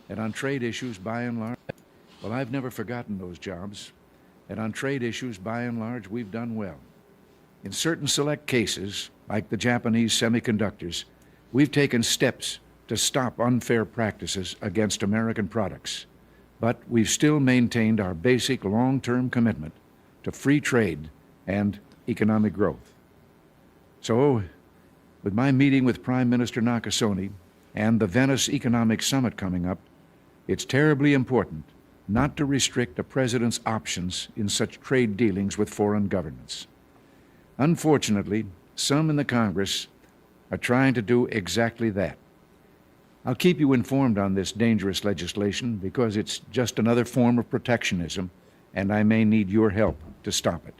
And on trade issues, by and large, well, I've never forgotten those jobs. And on trade issues, by and large, we've done well. In certain select cases, like the Japanese semiconductors, we've taken steps to stop unfair practices against American products. But we've still maintained our basic long-term commitment to free trade and economic growth. So, with my meeting with Prime Minister Nakasone and the Venice Economic Summit coming up, it's terribly important not to restrict a president's options in such trade dealings with foreign governments. Unfortunately, some in the Congress are trying to do exactly that. I'll keep you informed on this dangerous legislation because it's just another form of protectionism, and I may need your help to stop it.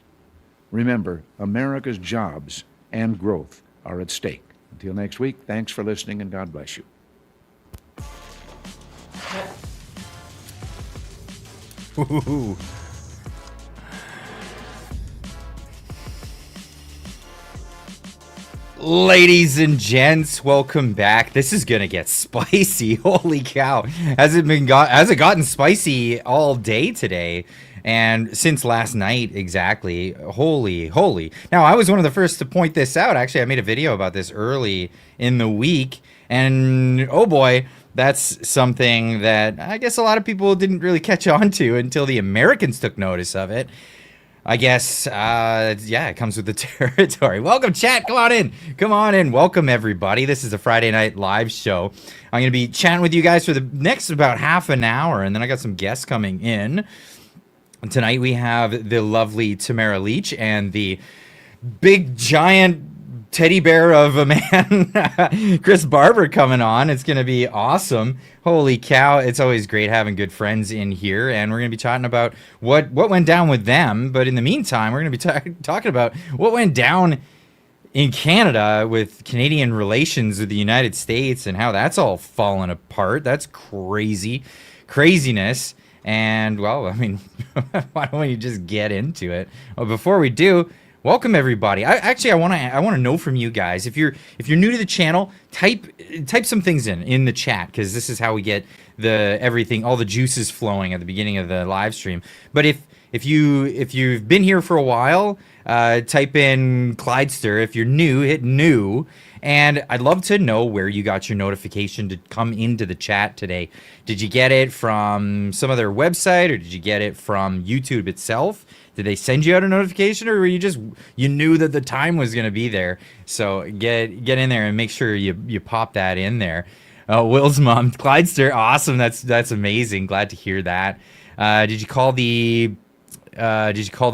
Remember, America's jobs and growth are at stake. Until next week, thanks for listening and God bless you. Ooh. Ladies and gents, welcome back. This is gonna get spicy. Holy cow. Has it gotten spicy all day today? And since last night, exactly. Holy. Now, I was one of the first to point this out. Actually, I made a video about this early in the week. And oh boy, that's something that I guess a lot of people didn't really catch on to until the Americans took notice of it. I guess, yeah, it comes with the territory. Welcome, chat. Come on in. Welcome, everybody. This is a Friday night live show. I'm going to be chatting with you guys for the next about half an hour, and then I got some guests coming in. Tonight we have the lovely Tamara Lich and the big, giant teddy bear of a man, Chris Barber, coming on. It's going to be awesome. Holy cow. It's always great having good friends in here, and we're going to be talking about what went down with them. But in the meantime, we're going to be talking about what went down in Canada with Canadian relations with the United States and how that's all fallen apart. That's craziness. And, well, I mean, why don't we just get into it? Well, before we do, welcome everybody. I want to know from you guys, if you're new to the channel, type some things in the chat, because this is how we get all the juices flowing at the beginning of the live stream. But if you've been here for a while, type in Clydester. If you're new, hit new. And I'd love to know where you got your notification to come into the chat today. Did you get it from some other website, or did you get it from YouTube itself? Did they send you out a notification, or were you knew that the time was going to be there? So get in there and make sure you pop that in there. Will's mom, Clydester, awesome. That's amazing. Glad to hear that. Did you call the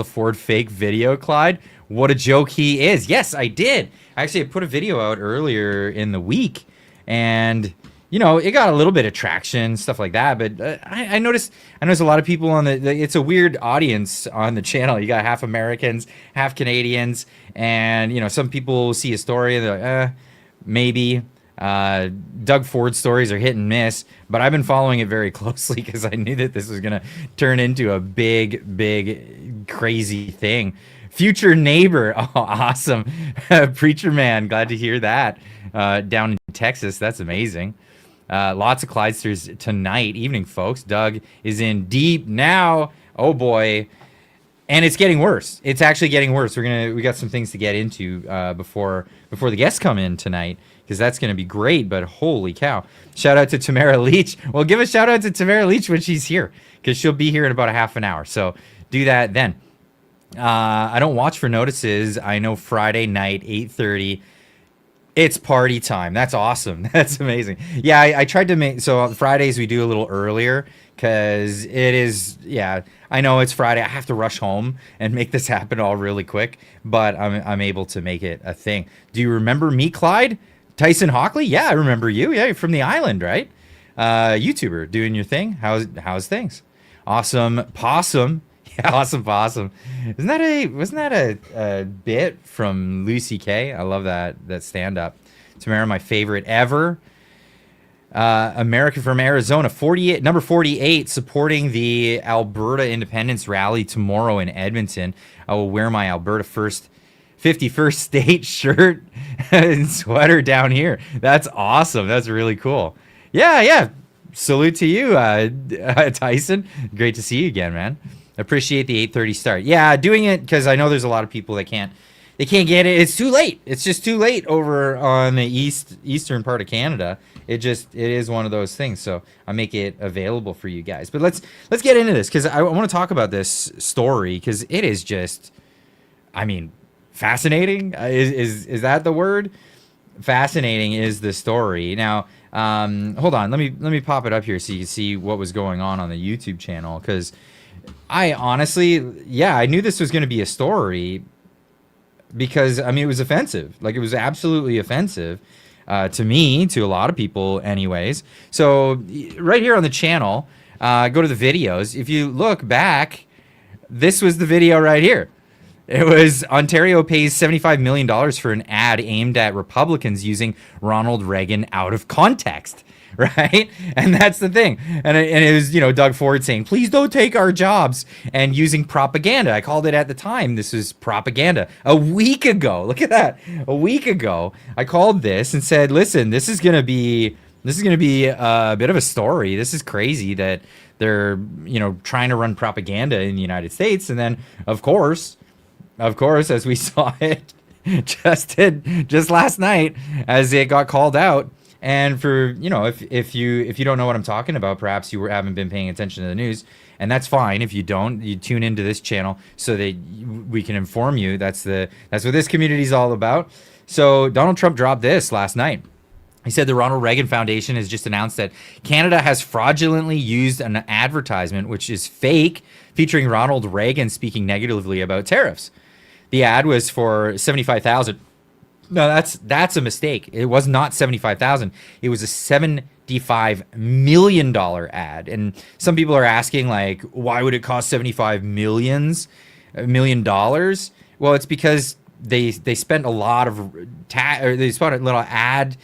Ford fake video, Clyde? What a joke he is. Yes, I did. Actually, I put a video out earlier in the week, and it got a little bit of traction, stuff like that. But I noticed a lot of people on it's a weird audience on the channel. You got half Americans, half Canadians, and some people see a story and they're like, maybe. Doug Ford stories are hit and miss, but I've been following it very closely because I knew that this was gonna turn into a big crazy thing. Future neighbor, oh, awesome. Preacher man, glad to hear that. Down in Texas, that's amazing. Lots of Clydesters tonight, evening, folks. Doug is in deep now. Oh boy, and it's getting worse. It's actually getting worse. We got some things to get into before the guests come in tonight, because that's gonna be great. But holy cow! Shout out to Tamara Lich. Well, give a shout out to Tamara Lich when she's here, because she'll be here in about a half an hour. So do that then. I don't watch for notices. I know Friday night, 8:30. It's party time. That's awesome. That's amazing. Yeah, I tried to make, so on Fridays we do a little earlier, because it is, yeah, I know it's Friday. I have to rush home and make this happen all really quick, but I'm able to make it a thing. Do you remember me, Clyde? Tyson Hockley? Yeah, I remember you. Yeah, you're from the island, right? YouTuber, doing your thing. How's things? Awesome Possum. Yeah, awesome possum. Wasn't that a bit from Louis C.K.? I love that stand-up. Tamara, my favorite ever. American from Arizona, number 48, supporting the Alberta Independence Rally tomorrow in Edmonton. I will wear my Alberta 51st State shirt and sweater down here. That's awesome. That's really cool. Yeah. salute to you, Tyson. Great to see you again, man. Appreciate the 8:30 start. Yeah, doing it because I know there's a lot of people that can't get it. It's too late. It's just too late over on the eastern part of Canada. It is one of those things. So I make it available for you guys. But let's get into this because I want to talk about this story because it is just, I mean, fascinating. Is that the word? Fascinating is the story. Now, hold on. Let me pop it up here so you can see what was going on the YouTube channel because I honestly, yeah, I knew this was going to be a story because, I mean, it was offensive. Like, it was absolutely offensive to me, to a lot of people anyways. So right here on the channel, go to the videos. If you look back, this was the video right here. It was Ontario pays $75 million for an ad aimed at Republicans using Ronald Reagan out of context. Right? And that's the thing. And it was, Doug Ford saying, please don't take our jobs, and using propaganda. I called it at the time. This was propaganda. A week ago. Look at that. A week ago, I called this and said, listen, this is going to be a bit of a story. This is crazy that they're, trying to run propaganda in the United States. And then, of course, as we saw it just last night, as it got called out. And for, if you don't know what I'm talking about, perhaps you haven't been paying attention to the news, and that's fine. If you don't, you tune into this channel so that we can inform you. That's what this community is all about. So Donald Trump dropped this last night. He said the Ronald Reagan Foundation has just announced that Canada has fraudulently used an advertisement, which is fake, featuring Ronald Reagan speaking negatively about tariffs. The ad was for $75,000. No, that's a mistake. It was not $75,000. It was a $75 million ad. And some people are asking, like, why would it cost $75 million? Well, it's because they spent a lot of they spent a little ad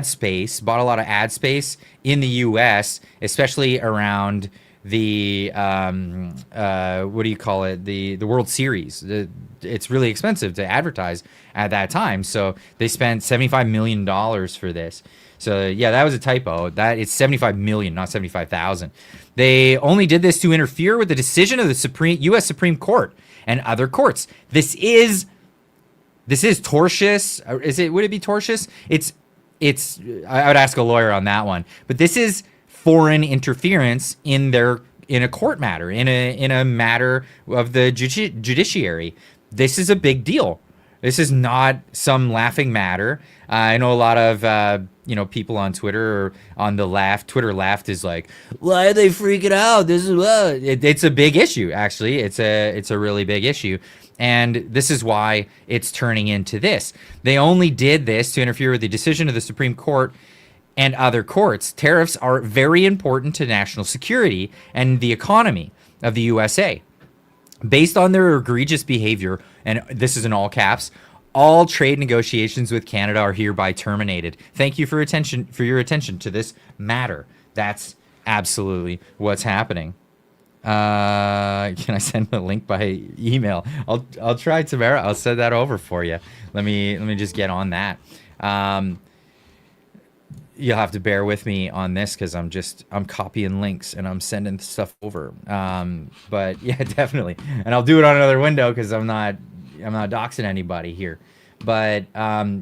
space, bought a lot of ad space in the U.S., especially around the what do you call it? The World Series. It's really expensive to advertise at that time, so they spent $75 million for this. So yeah, that was a typo. That it's $75 million, not $75,000. They only did this to interfere with the decision of the U.S. Supreme Court and other courts. This is tortious. Would it be tortious? It's. I would ask a lawyer on that one. But this is foreign interference in a court matter, in a matter of the judiciary. This is a big deal. This is not some laughing matter. I know a lot of people on Twitter or on the Twitter left is like, why are they freaking out? This is it's a big issue. Actually, it's a really big issue, and this is why it's turning into this. They only did this to interfere with the decision of the Supreme Court and other courts. Tariffs are very important to national security and the economy of the USA. Based on their egregious behavior, and this is in all caps, all trade negotiations with Canada are hereby terminated. Thank you for your attention to this matter. That's absolutely what's happening. Can I send a link by email? I'll try, Tamara. I'll send that over for you. Let me just get on that. You'll have to bear with me on this because I'm copying links and I'm sending stuff over. But yeah, definitely. And I'll do it on another window because I'm not doxing anybody here. But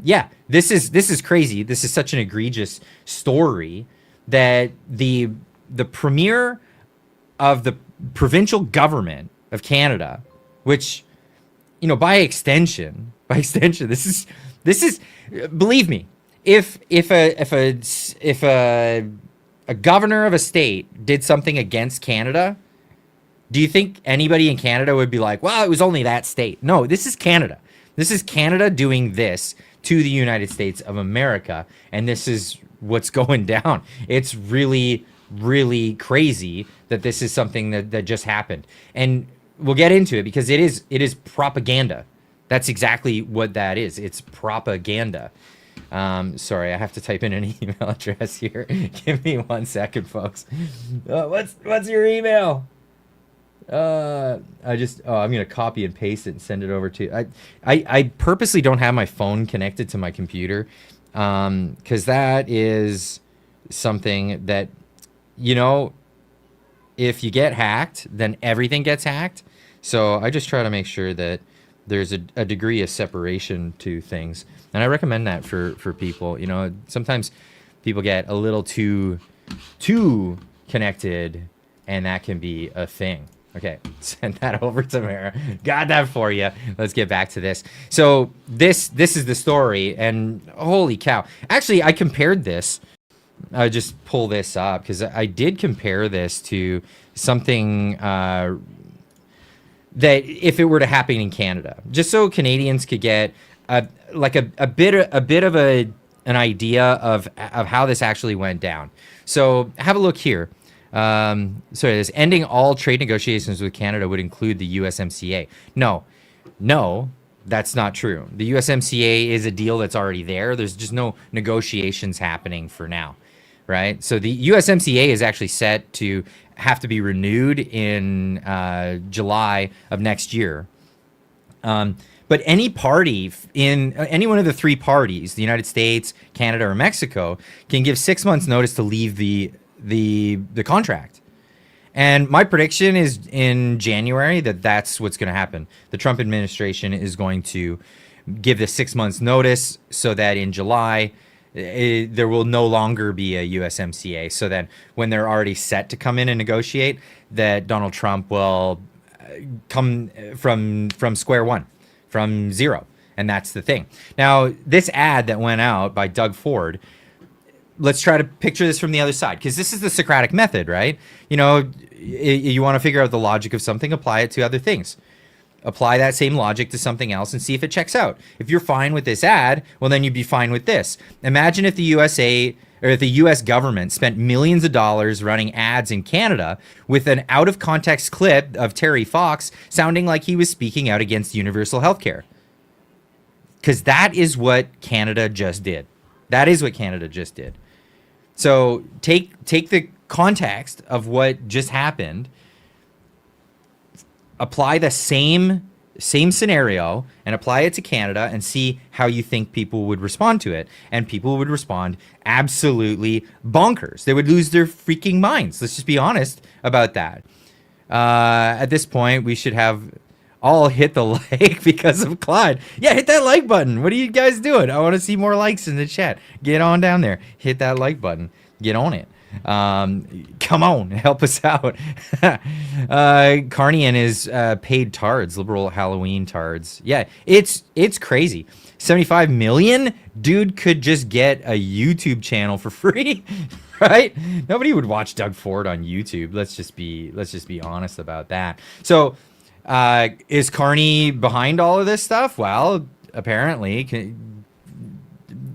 yeah, this is crazy. This is such an egregious story that the premier of the provincial government of Canada, which, by extension, this is believe me, if a governor of a state did something against Canada, do you think anybody in Canada would be like, well, it was only that state? No, this is Canada. This is Canada doing this to the United States of America, and this is what's going down. It's really, really crazy that this is something that just happened. And we'll get into it because it is propaganda. That's exactly what that is. It's propaganda. Sorry, I have to type in an email address here. Give me 1 second, folks. What's your email? I'm gonna copy and paste it and send it over to. I purposely don't have my phone connected to my computer, because that is something that you know, if you get hacked, then everything gets hacked. So I just try to make sure that there's a degree of separation to things. And I recommend that for people. You know, sometimes people get a little too connected, and that can be a thing. Okay, send that over to Tamara. Got that for you. Let's get back to this. So this is the story, and holy cow. Actually, I compared this. I just pull this up because I did compare this to something that if it were to happen in Canada, just so Canadians could get a bit of an idea of how this actually went down. So have a look here. This ending all trade negotiations with Canada would include the USMCA. No, that's not true. The USMCA is a deal that's already there. There's just no negotiations happening for now, right? So the USMCA is actually set to have to be renewed in July of next year. But any party in any one of the three parties, the United States, Canada, or Mexico, can give 6 months notice to leave the contract. And my prediction is in January that's what's going to happen. The Trump administration is going to give the 6 months notice so that in July there will no longer be a USMCA. So that when they're already set to come in and negotiate, that Donald Trump will come from square one, from zero. And that's the thing. Now, this ad that went out by Doug Ford, let's try to picture this from the other side, because this is the Socratic method, right? You know, you want to figure out the logic of something, apply it to other things. Apply that same logic to something else and see if it checks out. If you're fine with this ad, well, then you'd be fine with this. Imagine if the USA or if the US government spent millions of dollars running ads in Canada with an out of context clip of Terry Fox sounding like he was speaking out against universal health care. Because that is what Canada just did. That is what Canada just did. So take the context of what just happened, apply the same scenario and apply it to Canada and see how you think people would respond to it. And people would respond absolutely bonkers. They would lose their freaking minds. Let's just be honest about that. At this point, we should have all hit the like because of Clyde. Yeah, hit that like button. What are you guys doing? I want to see more likes in the chat. Get on down there. Hit that like button. Get on it. Come on, help us out. Carney and his paid tards, liberal Halloween tards. Yeah, it's crazy. 75 million? Dude could just get a YouTube channel for free, right? Nobody would watch Doug Ford on YouTube. Let's just be honest about that. So, is Carney behind all of this stuff? Well, apparently.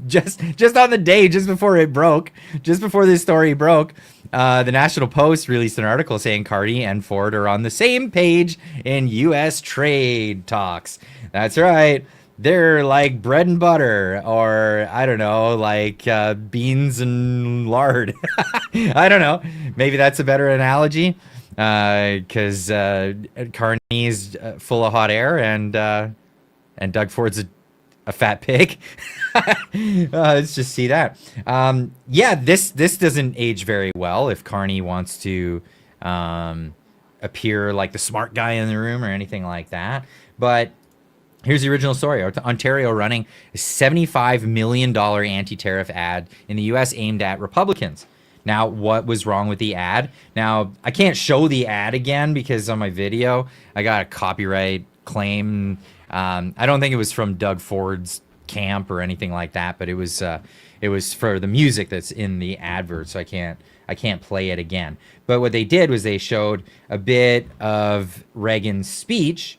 Just on the day, just before it broke, just before this story broke, the National Post released an article saying Carney and Ford are on the same page in U.S. trade talks. That's right. They're like bread and butter, or I don't know, like beans and lard. I don't know. Maybe that's a better analogy, because Carney's full of hot air, and Doug Ford's a fat pig. Let's just see that. Yeah, this doesn't age very well if Carney wants to appear like the smart guy in the room or anything like that. But here's the original story. Ontario running a $75 million anti-tariff ad in the U.S. aimed at Republicans. Now, what was wrong with the ad? Now, I can't show the ad again because on my video, I got a copyright claim. I don't think it was from Doug Ford's camp or anything like that, but it was for the music that's in the advert, so I can't play it again. But what they did was they showed a bit of Reagan's speech,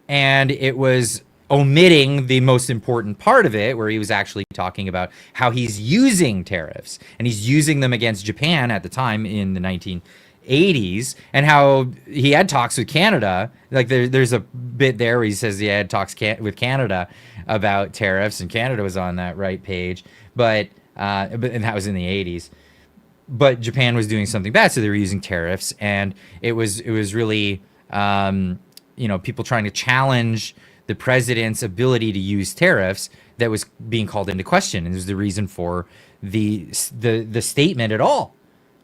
and it was omitting the most important part of it, where he was actually talking about how he's using tariffs, and he's using them against Japan at the time in the 1980s, and how he had talks with Canada. Like there's a bit there where he says he had talks with Canada about tariffs, and Canada was on that right page, but and that was in the 80s. But Japan was doing something bad, so they were using tariffs, and it was really people trying to challenge the president's ability to use tariffs that was being called into question, and it was the reason for the statement at all.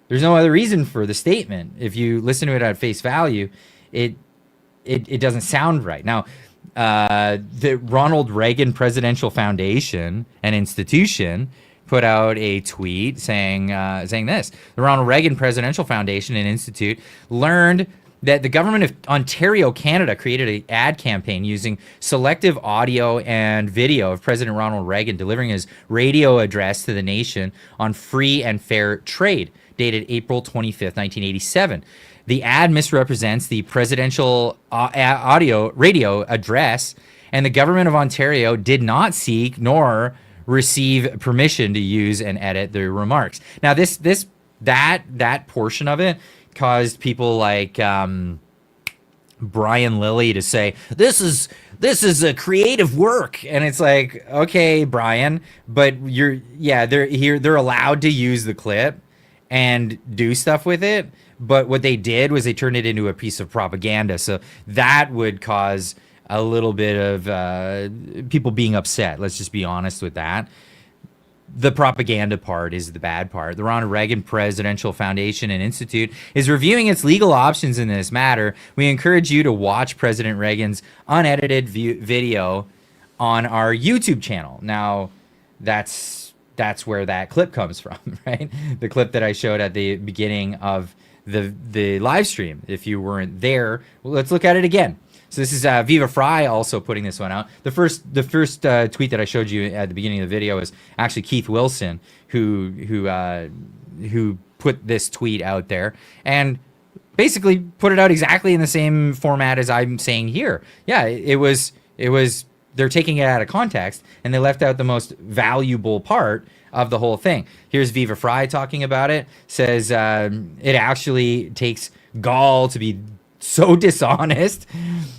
There's no other reason for the statement. If you listen to it at face value, it doesn't sound right. Now, the Ronald Reagan Presidential Foundation, an institution, put out a tweet saying this: the Ronald Reagan Presidential Foundation, an institute, learned that the government of Ontario, Canada, created an ad campaign using selective audio and video of President Ronald Reagan delivering his radio address to the nation on free and fair trade, dated April 25th, 1987. The ad misrepresents the presidential radio address, and the government of Ontario did not seek nor receive permission to use and edit the remarks. Now, that portion of it caused people like Brian Lilly to say this is a creative work, and it's like, okay, Brian, but they're allowed to use the clip and do stuff with it, but what they did was they turned it into a piece of propaganda, so that would cause a little bit of people being upset. Let's just be honest with that. The propaganda part is the bad part. The Ronald Reagan Presidential Foundation and Institute is reviewing its legal options in this matter. We encourage you to watch President Reagan's unedited video on our YouTube channel. Now, that's where that clip comes from, right? The clip that I showed at the beginning of the live stream. If you weren't there, well, let's look at it again. So this is Viva Fry also putting this one out. The first tweet that I showed you at the beginning of the video is actually Keith Wilson, who put this tweet out there and basically put it out exactly in the same format as I'm saying here. Yeah, it was they're taking it out of context and they left out the most valuable part of the whole thing. Here's Viva Fry talking about it. Says it actually takes gall to be so dishonest.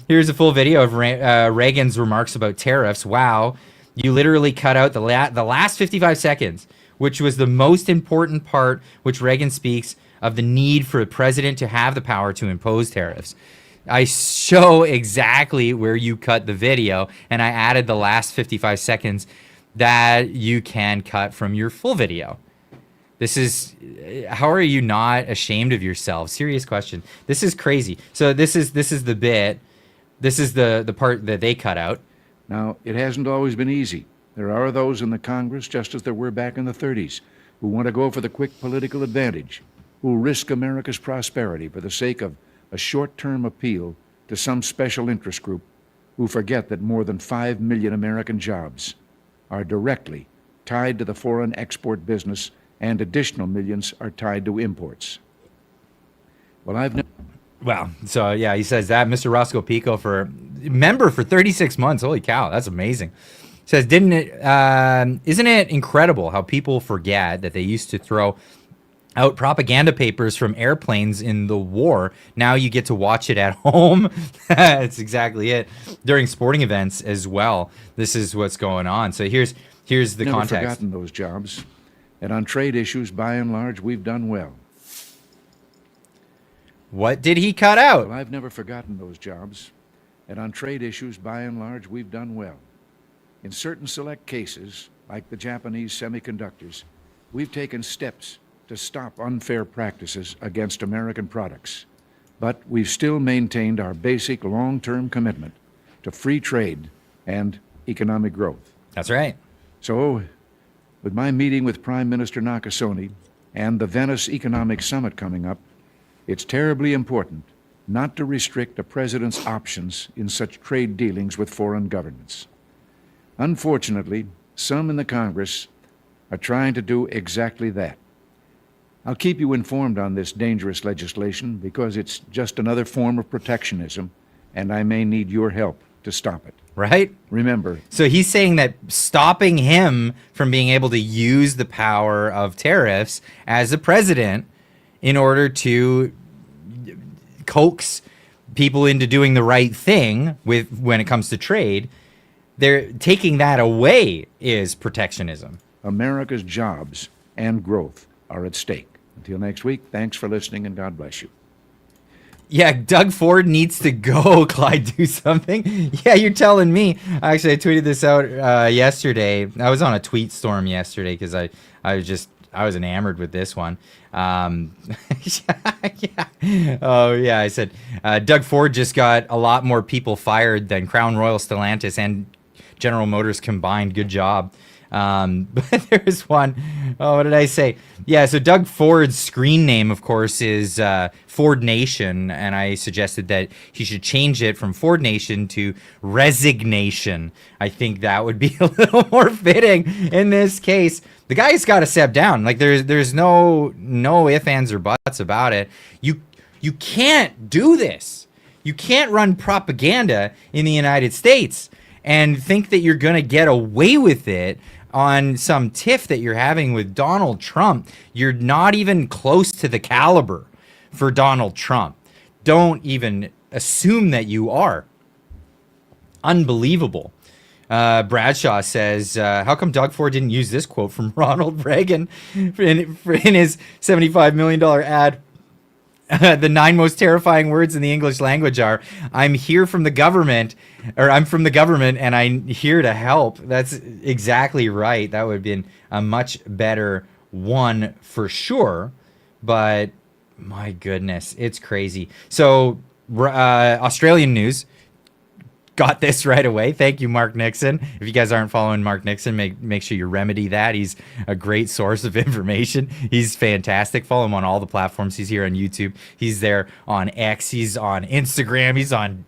Here's a full video of Reagan's remarks about tariffs. Wow, you literally cut out the last 55 seconds, which was the most important part, which Reagan speaks of the need for a president to have the power to impose tariffs. I show exactly where you cut the video, and I added the last 55 seconds that you can cut from your full video. This is, how are you not ashamed of yourself? Serious question. This is crazy. So this is the bit. This is the part that they cut out. Now, it hasn't always been easy. There are those in the Congress, just as there were back in the 30s, who want to go for the quick political advantage, who risk America's prosperity for the sake of a short-term appeal to some special interest group, who forget that more than 5 million American jobs are directly tied to the foreign export business, and additional millions are tied to imports. Well, so yeah, he says that Mr. Roscoe Pico member for 36 months. Holy cow, that's amazing. Says, isn't it incredible how people forget that they used to throw out propaganda papers from airplanes in the war? Now you get to watch it at home. That's exactly it. During sporting events as well. This is what's going on. So here's the never context. Forgotten those jobs. And on trade issues, by and large, we've done well. What did he cut out? Well, I've never forgotten those jobs. And on trade issues, by and large, we've done well. In certain select cases, like the Japanese semiconductors, we've taken steps to stop unfair practices against American products. But we've still maintained our basic long-term commitment to free trade and economic growth. That's right. So, with my meeting with Prime Minister Nakasone and the Venice Economic Summit coming up, it's terribly important not to restrict a president's options in such trade dealings with foreign governments. Unfortunately, some in the Congress are trying to do exactly that. I'll keep you informed on this dangerous legislation because it's just another form of protectionism, and I may need your help to stop it. Right? Remember. So he's saying that stopping him from being able to use the power of tariffs as a president in order to coax people into doing the right thing when it comes to trade, they're taking that away is protectionism. America's jobs and growth are at stake. Until next week, thanks for listening and God bless you. Yeah, Doug Ford needs to go. Clyde, do something. Yeah, you're telling me. Actually, I tweeted this out yesterday. I was on a tweet storm yesterday because I I was enamored with this one. Yeah. Oh yeah, I said Doug Ford just got a lot more people fired than Crown Royal, Stellantis, and General Motors combined. Good job. But there's one. Oh, what did I say? Yeah, so Doug Ford's screen name, of course, is Ford Nation, and I suggested that he should change it from Ford Nation to Resignation. I think that would be a little more fitting in this case. The guy's got to step down. Like there's no ifs, ands, or buts about it. You can't do this. You can't run propaganda in the United States and think that you're going to get away with it on some tiff that you're having with Donald Trump. You're not even close to the caliber for Donald Trump. Don't even assume that you are. Unbelievable. Bradshaw says, how come Doug Ford didn't use this quote from Ronald Reagan in his $75 million ad? The 9 most terrifying words in the English language are, I'm here from the government, or I'm from the government and I'm here to help. That's exactly right. That would have been a much better one for sure. But my goodness, it's crazy. So Australian news got this right away. Thank you, Mark Nixon. If you guys aren't following Mark Nixon, make sure you remedy that. He's a great source of information. He's fantastic. Follow him on all the platforms. He's here on YouTube. He's there on X. He's on Instagram. He's on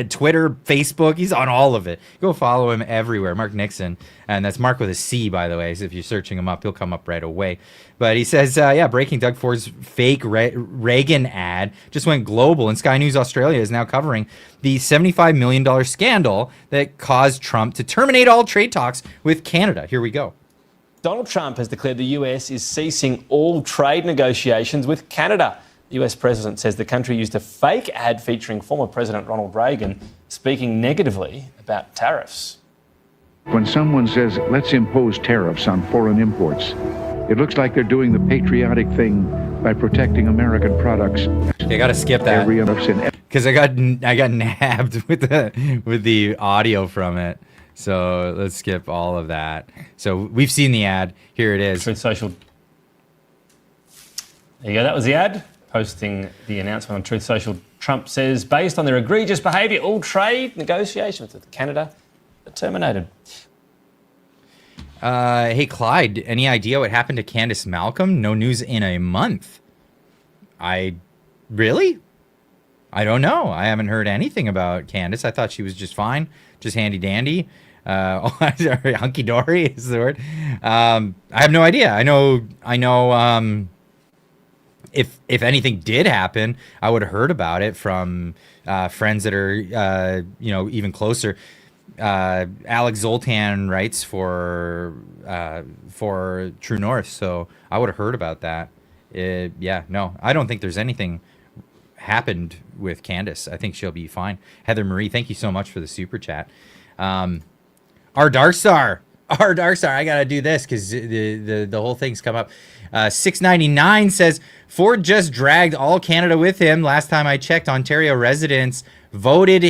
Twitter, Facebook. He's on all of it. Go follow him everywhere. Mark Nixon. And that's Mark with a C, by the way. So if you're searching him up, he'll come up right away. But he says, breaking Doug Ford's fake Reagan ad just went global. And Sky News Australia is now covering the $75 million scandal that caused Trump to terminate all trade talks with Canada. Here we go. Donald Trump has declared the US is ceasing all trade negotiations with Canada. The US president says the country used a fake ad featuring former President Ronald Reagan speaking negatively about tariffs. When someone says, let's impose tariffs on foreign imports, it looks like they're doing the patriotic thing by protecting American products. You got to skip that because I got nabbed with the audio from it. So let's skip all of that. So we've seen the ad. Here it is. Truth Social. There you go. That was the ad. Posting the announcement on Truth Social, Trump says, based on their egregious behaviour, all trade negotiations with Canada are terminated. Hey, Clyde, any idea what happened to Candace Malcolm? No news in a month. Really? I don't know. I haven't heard anything about Candace. I thought she was just fine, just handy dandy. Hunky dory is the word. I have no idea. I know. If anything did happen, I would have heard about it from friends that are even closer. Alex Zoltan writes for True North, so I would have heard about that. No, I don't think there's anything happened with Candace. I think she'll be fine. Heather Marie, thank you so much for the super chat. Our Dark Star, I gotta do this because the whole thing's come up. 699 says Ford just dragged all Canada with him. Last time I checked, Ontario residents voted for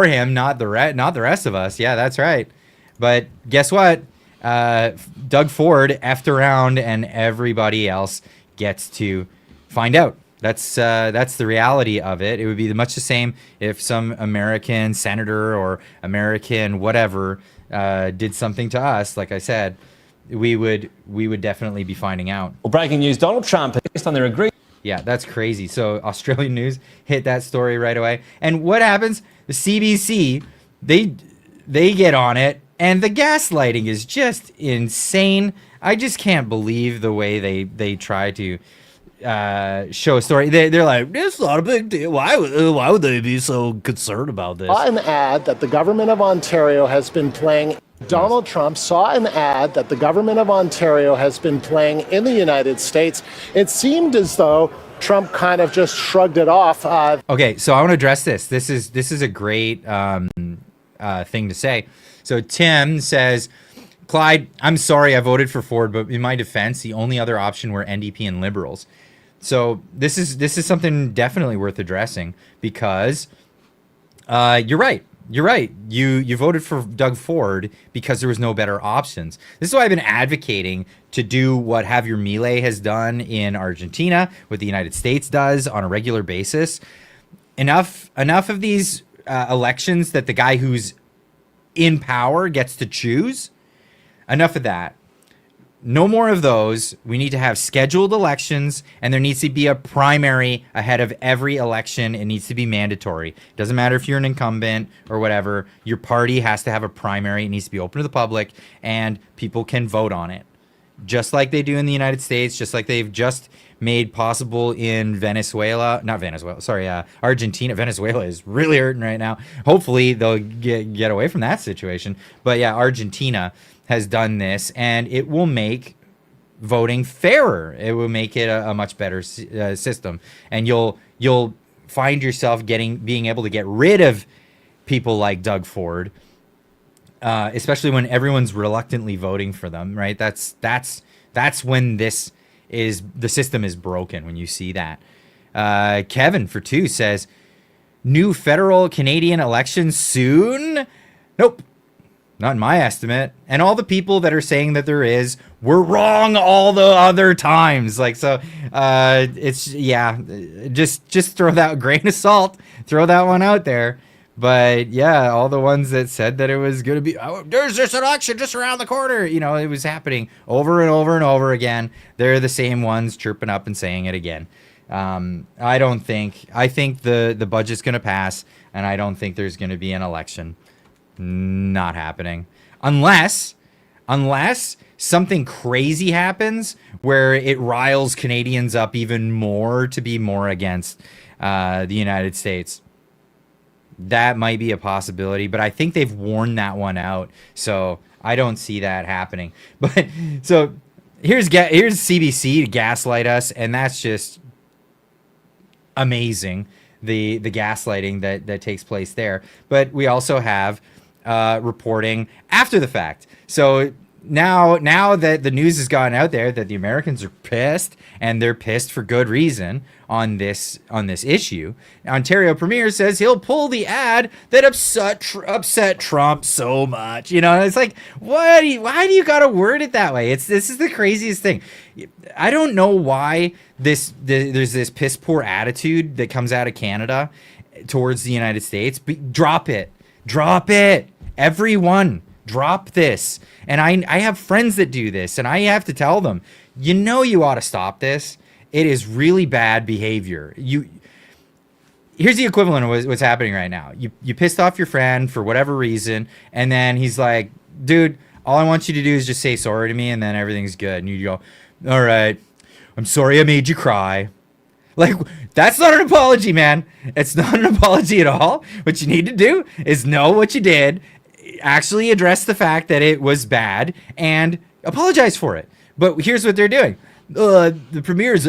him, not the rest of us. Yeah, that's right. But guess what? Doug Ford effed around, and everybody else gets to find out. That's the reality of it. It would be much the same if some American senator or American whatever did something to us. Like I said, we would definitely be finding out. Well, breaking news: Donald Trump, based on their agreement. Yeah, that's crazy. So Australian news hit that story right away. And what happens? The CBC, they get on it, and the gaslighting is just insane. I just can't believe the way they try to show a story. They're like, it's not a big deal. Why would they be so concerned about this? An ad that the government of Ontario has been playing. Donald Trump saw an ad that the government of Ontario has been playing in the United States. It seemed as though Trump kind of just shrugged it off. Okay, so I want to address this. This is a great thing to say. So Tim says, Clyde, I'm sorry I voted for Ford, but in my defense, the only other option were NDP and Liberals. So this is something definitely worth addressing because you're right. you're right. You voted for Doug Ford because there was no better options. This is why I've been advocating to do what Javier Milei has done in Argentina, what the United States does on a regular basis. Enough of these elections that the guy who's in power gets to choose. Enough of that. No more of those. We need to have scheduled elections, and there needs to be a primary ahead of every election. It needs to be mandatory. Doesn't matter if you're an incumbent or whatever. Your party has to have a primary. It needs to be open to the public, and people can vote on it. Just like they do in the United States, just like they've just made possible in Argentina. Venezuela is really hurting right now. Hopefully they'll get away from that situation. But yeah, Argentina has done this, and it will make voting fairer. It will make it a much better system, and you'll find yourself being able to get rid of people like Doug Ford, especially when everyone's reluctantly voting for them. Right? That's when the system is broken. When you see that. Kevin for 2 says, new federal Canadian election soon. Nope. Not in my estimate. And all the people that are saying that there is were wrong all the other times. Like, so it's, yeah, just throw that grain of salt, throw that one out there. But yeah, all the ones that said that it was going to be, oh, there's this election just around the corner. You know, it was happening over and over and over again. They're the same ones chirping up and saying it again. I think the budget's going to pass, and I don't think there's going to be an election. Not happening unless something crazy happens where it riles Canadians up even more to be more against the United States. That might be a possibility, but I think they've worn that one out, so I don't see that happening. But so here's CBC to gaslight us, and that's just amazing, the gaslighting that takes place there. But we also have reporting after the fact. So now that the news has gotten out there that the Americans are pissed, and they're pissed for good reason on this issue, Ontario Premier says he'll pull the ad that upset Trump so much. You know, it's like, why do you gotta word it that way? This is the craziest thing. I don't know why there's this piss poor attitude that comes out of Canada towards the United States. But drop it. Everyone, drop this. And I have friends that do this, and I have to tell them, you ought to stop this. It is really bad behavior. Here's the equivalent of what's happening right now. You pissed off your friend for whatever reason, and then he's like, dude, all I want you to do is just say sorry to me, and then everything's good. And you go, all right, I'm sorry I made you cry. Like, that's not an apology, man. It's not an apology at all. What you need to do is know what you did, actually address the fact that it was bad, and apologize for it. But here's what they're doing. The premier's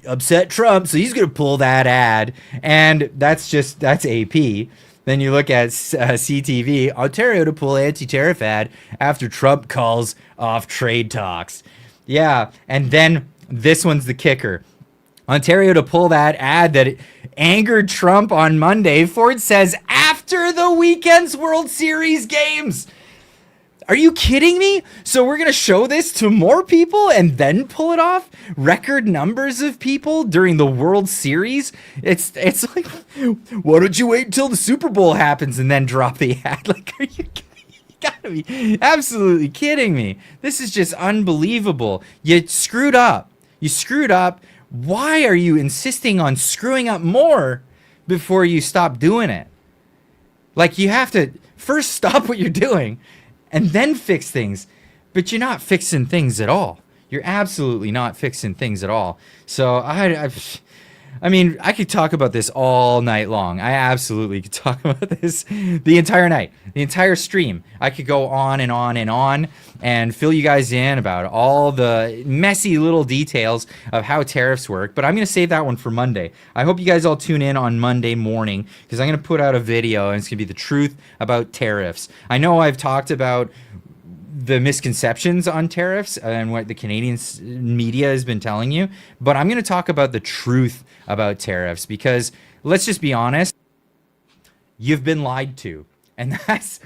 upset Trump, so he's going to pull that ad. And that's AP. Then you look at CTV, Ontario to pull anti-tariff ad after Trump calls off trade talks. Yeah, and then this one's the kicker. Ontario to pull that ad that angered Trump on Monday, Ford says, after the weekend's World Series games. Are you kidding me? So we're going to show this to more people and then pull it off? Record numbers of people during the World Series? It's like, why don't you wait until the Super Bowl happens and then drop the ad? Like, are you kidding? You gotta be absolutely kidding me. This is just unbelievable. You screwed up. Why are you insisting on screwing up more before you stop doing it? Like, you have to first stop what you're doing and then fix things. But you're not fixing things at all. You're absolutely not fixing things at all. So I mean, I could talk about this all night long. I absolutely could talk about this the entire night, the entire stream. I could go on and on and on and fill you guys in about all the messy little details of how tariffs work. But I'm going to save that one for Monday. I hope you guys all tune in on Monday morning, because I'm going to put out a video, and it's going to be the truth about tariffs. I know I've talked about the misconceptions on tariffs and what the Canadian media has been telling you, but I'm going to talk about the truth about tariffs, because let's just be honest, you've been lied to. And that's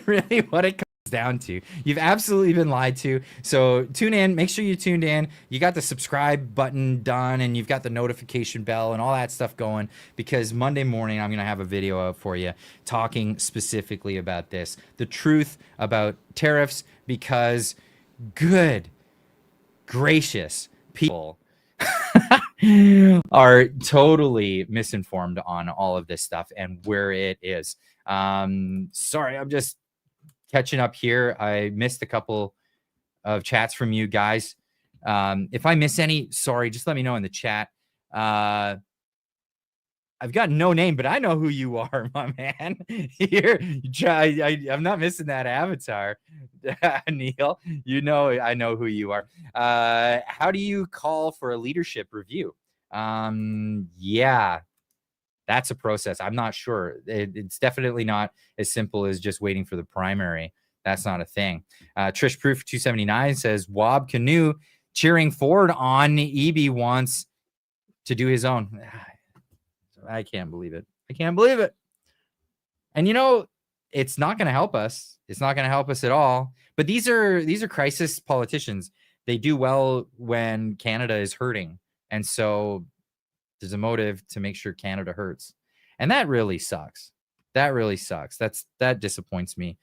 really what it comes down to. You've absolutely been lied to. So tune in, make sure you tuned in. You got the subscribe button done, and you've got the notification bell and all that stuff going, because Monday morning I'm going to have a video out for you talking specifically about this, the truth about tariffs, because good gracious people are totally misinformed on all of this stuff and where it is. Sorry, I'm just catching up here. I missed a couple of chats from you guys. If I miss any, sorry, just let me know in the chat. I've got no name, but I know who you are, my man. Here, I'm not missing that avatar, Neil. You know, I know who you are. How do you call for a leadership review? Yeah, that's a process. I'm not sure. It's definitely not as simple as just waiting for the primary. That's not a thing. Trish Proof 279 says Wob Canoe cheering Ford on. EB wants to do his own. I can't believe it. I can't believe it. And you know, it's not going to help us. It's not going to help us at all. But these are crisis politicians. They do well when Canada is hurting. And so there's a motive to make sure Canada hurts. And that really sucks. That really sucks. That disappoints me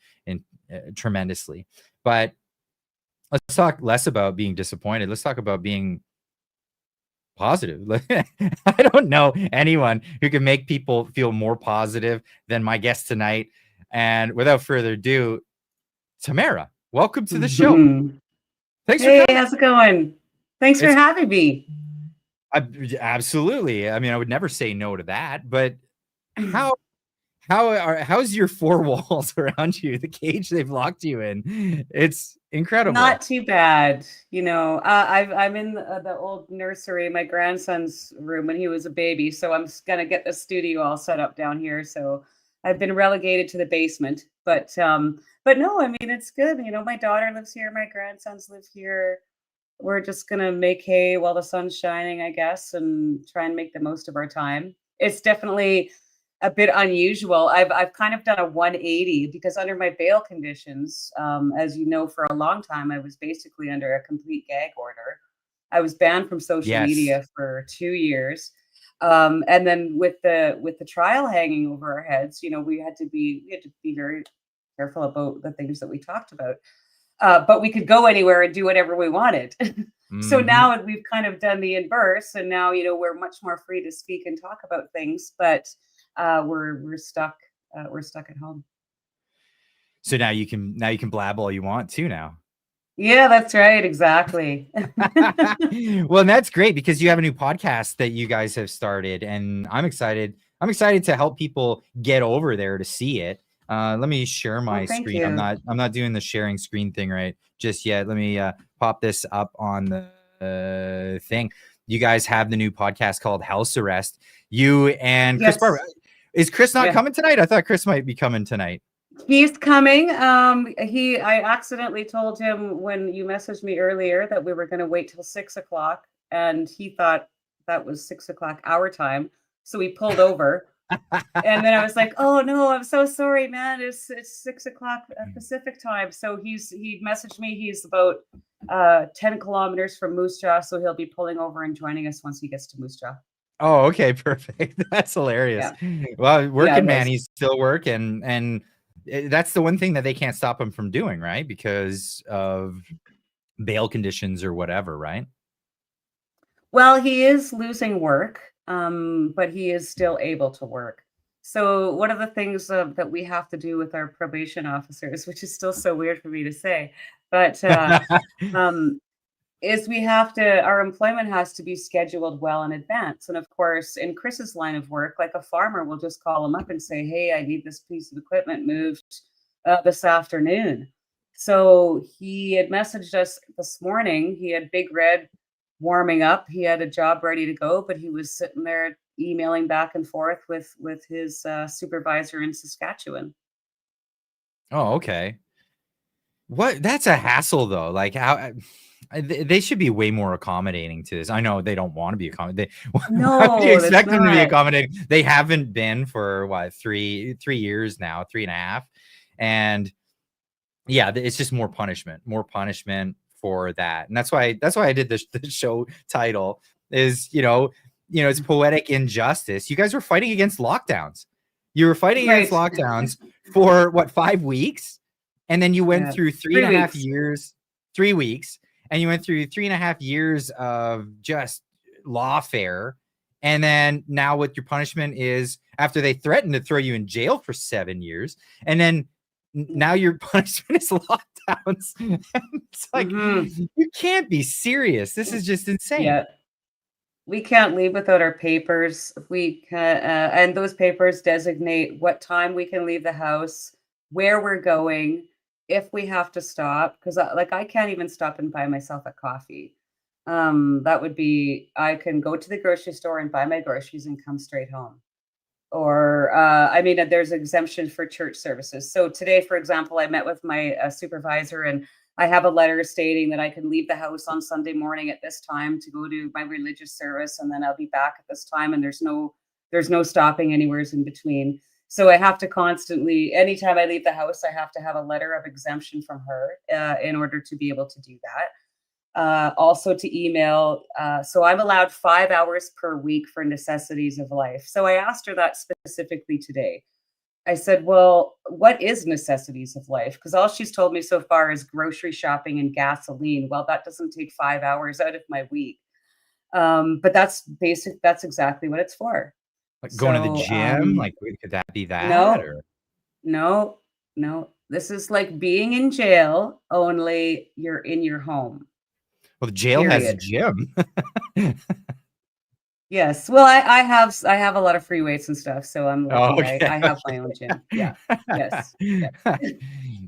tremendously. But let's talk less about being disappointed. Let's talk about being positive. I don't know anyone who can make people feel more positive than my guest tonight. And without further ado, Tamara, welcome to the show. Thanks for coming. How's it going? Thanks for having me. Absolutely. I mean, I would never say no to that, but how's your four walls around you, the cage they've locked you in? It's incredible. Not too bad. You know, I'm in the old nursery, my grandson's room when he was a baby. So I'm going to get the studio all set up down here. So I've been relegated to the basement, but no, I mean, it's good. You know, my daughter lives here. My grandsons live here. We're just going to make hay while the sun's shining, I guess, and try and make the most of our time. It's definitely a bit unusual. I've kind of done a 180 because under my bail conditions, as you know, for a long time, I was basically under a complete gag order. I was banned from social media for 2 years. And then with the trial hanging over our heads, you know, we had to be very careful about the things that we talked about. But we could go anywhere and do whatever we wanted. So now we've kind of done the inverse, and now, you know, we're much more free to speak and talk about things, but we're stuck at home. So now you can blab all you want too now. Yeah, that's right. Exactly. Well, and that's great because you have a new podcast that you guys have started, and I'm excited to help people get over there to see it. Let me share my screen. I'm not doing the sharing screen thing right just yet. Let me pop this up on the thing. You guys have the new podcast called House Arrest. You and Chris Barber. Is Chris not coming tonight? I thought Chris might be coming tonight. He's coming. I accidentally told him when you messaged me earlier that we were going to wait till 6 o'clock, and he thought that was 6 o'clock our time. So he pulled over. And then I was like, "Oh no, I'm so sorry, man. It's 6 o'clock Pacific time." So he messaged me. He's about 10 kilometers from Moose Jaw, so he'll be pulling over and joining us once he gets to Moose Jaw. Oh, okay, perfect. That's hilarious. Yeah. Well, working man, he's still working, and that's the one thing that they can't stop him from doing, right? Because of bail conditions or whatever, right? Well, he is losing work. But he is still able to work. So one of the things that we have to do with our probation officers, which is still so weird for me to say, but is our employment has to be scheduled well in advance. And of course, in Chris's line of work, like a farmer will just call him up and say, "Hey, I need this piece of equipment moved this afternoon." So he had messaged us this morning. He had Big Red warming up. He had a job ready to go, but he was sitting there emailing back and forth with his supervisor in Saskatchewan. Oh, okay. What? That's a hassle, though. Like, how they should be way more accommodating to this. I know they don't want to be accommodating. No, how do you expect them to be accommodating? They haven't been for what 3 years now, 3.5. And yeah, it's just more punishment for that. And that's why I did the show title is, it's poetic injustice. You guys were fighting against lockdowns. You were fighting against lockdowns for what, 5 weeks? And then you went through 3.5 years, 3 weeks, and you went through 3.5 years of just lawfare. And then now what your punishment is after they threatened to throw you in jail for 7 years. And then now your punishment is lockdowns. It's like, you can't be serious. This is just insane. Yeah. We can't leave without our papers. We can, and those papers designate what time we can leave the house, where we're going, if we have to stop. Because I can't even stop and buy myself a coffee. That would be, I can go to the grocery store and buy my groceries and come straight home. Or, there's exemption for church services. So today, for example, I met with my supervisor, and I have a letter stating that I can leave the house on Sunday morning at this time to go to my religious service, and then I'll be back at this time, and there's no stopping anywhere in between. So I have to constantly, anytime I leave the house, I have to have a letter of exemption from her in order to be able to do that. Also to email. So I'm allowed 5 hours per week for necessities of life. So I asked her that specifically today. I said, well, what is necessities of life? Because all she's told me so far is grocery shopping and gasoline. Well, that doesn't take 5 hours out of my week. But that's basic. That's exactly what it's for. Like going to the gym? Could that be that? No. This is like being in jail, only you're in your home. Well, the jail has a gym. Yes. Well, I have a lot of free weights and stuff, so I'm lucky. Okay. I have my own gym. Yeah. Yes. Yeah.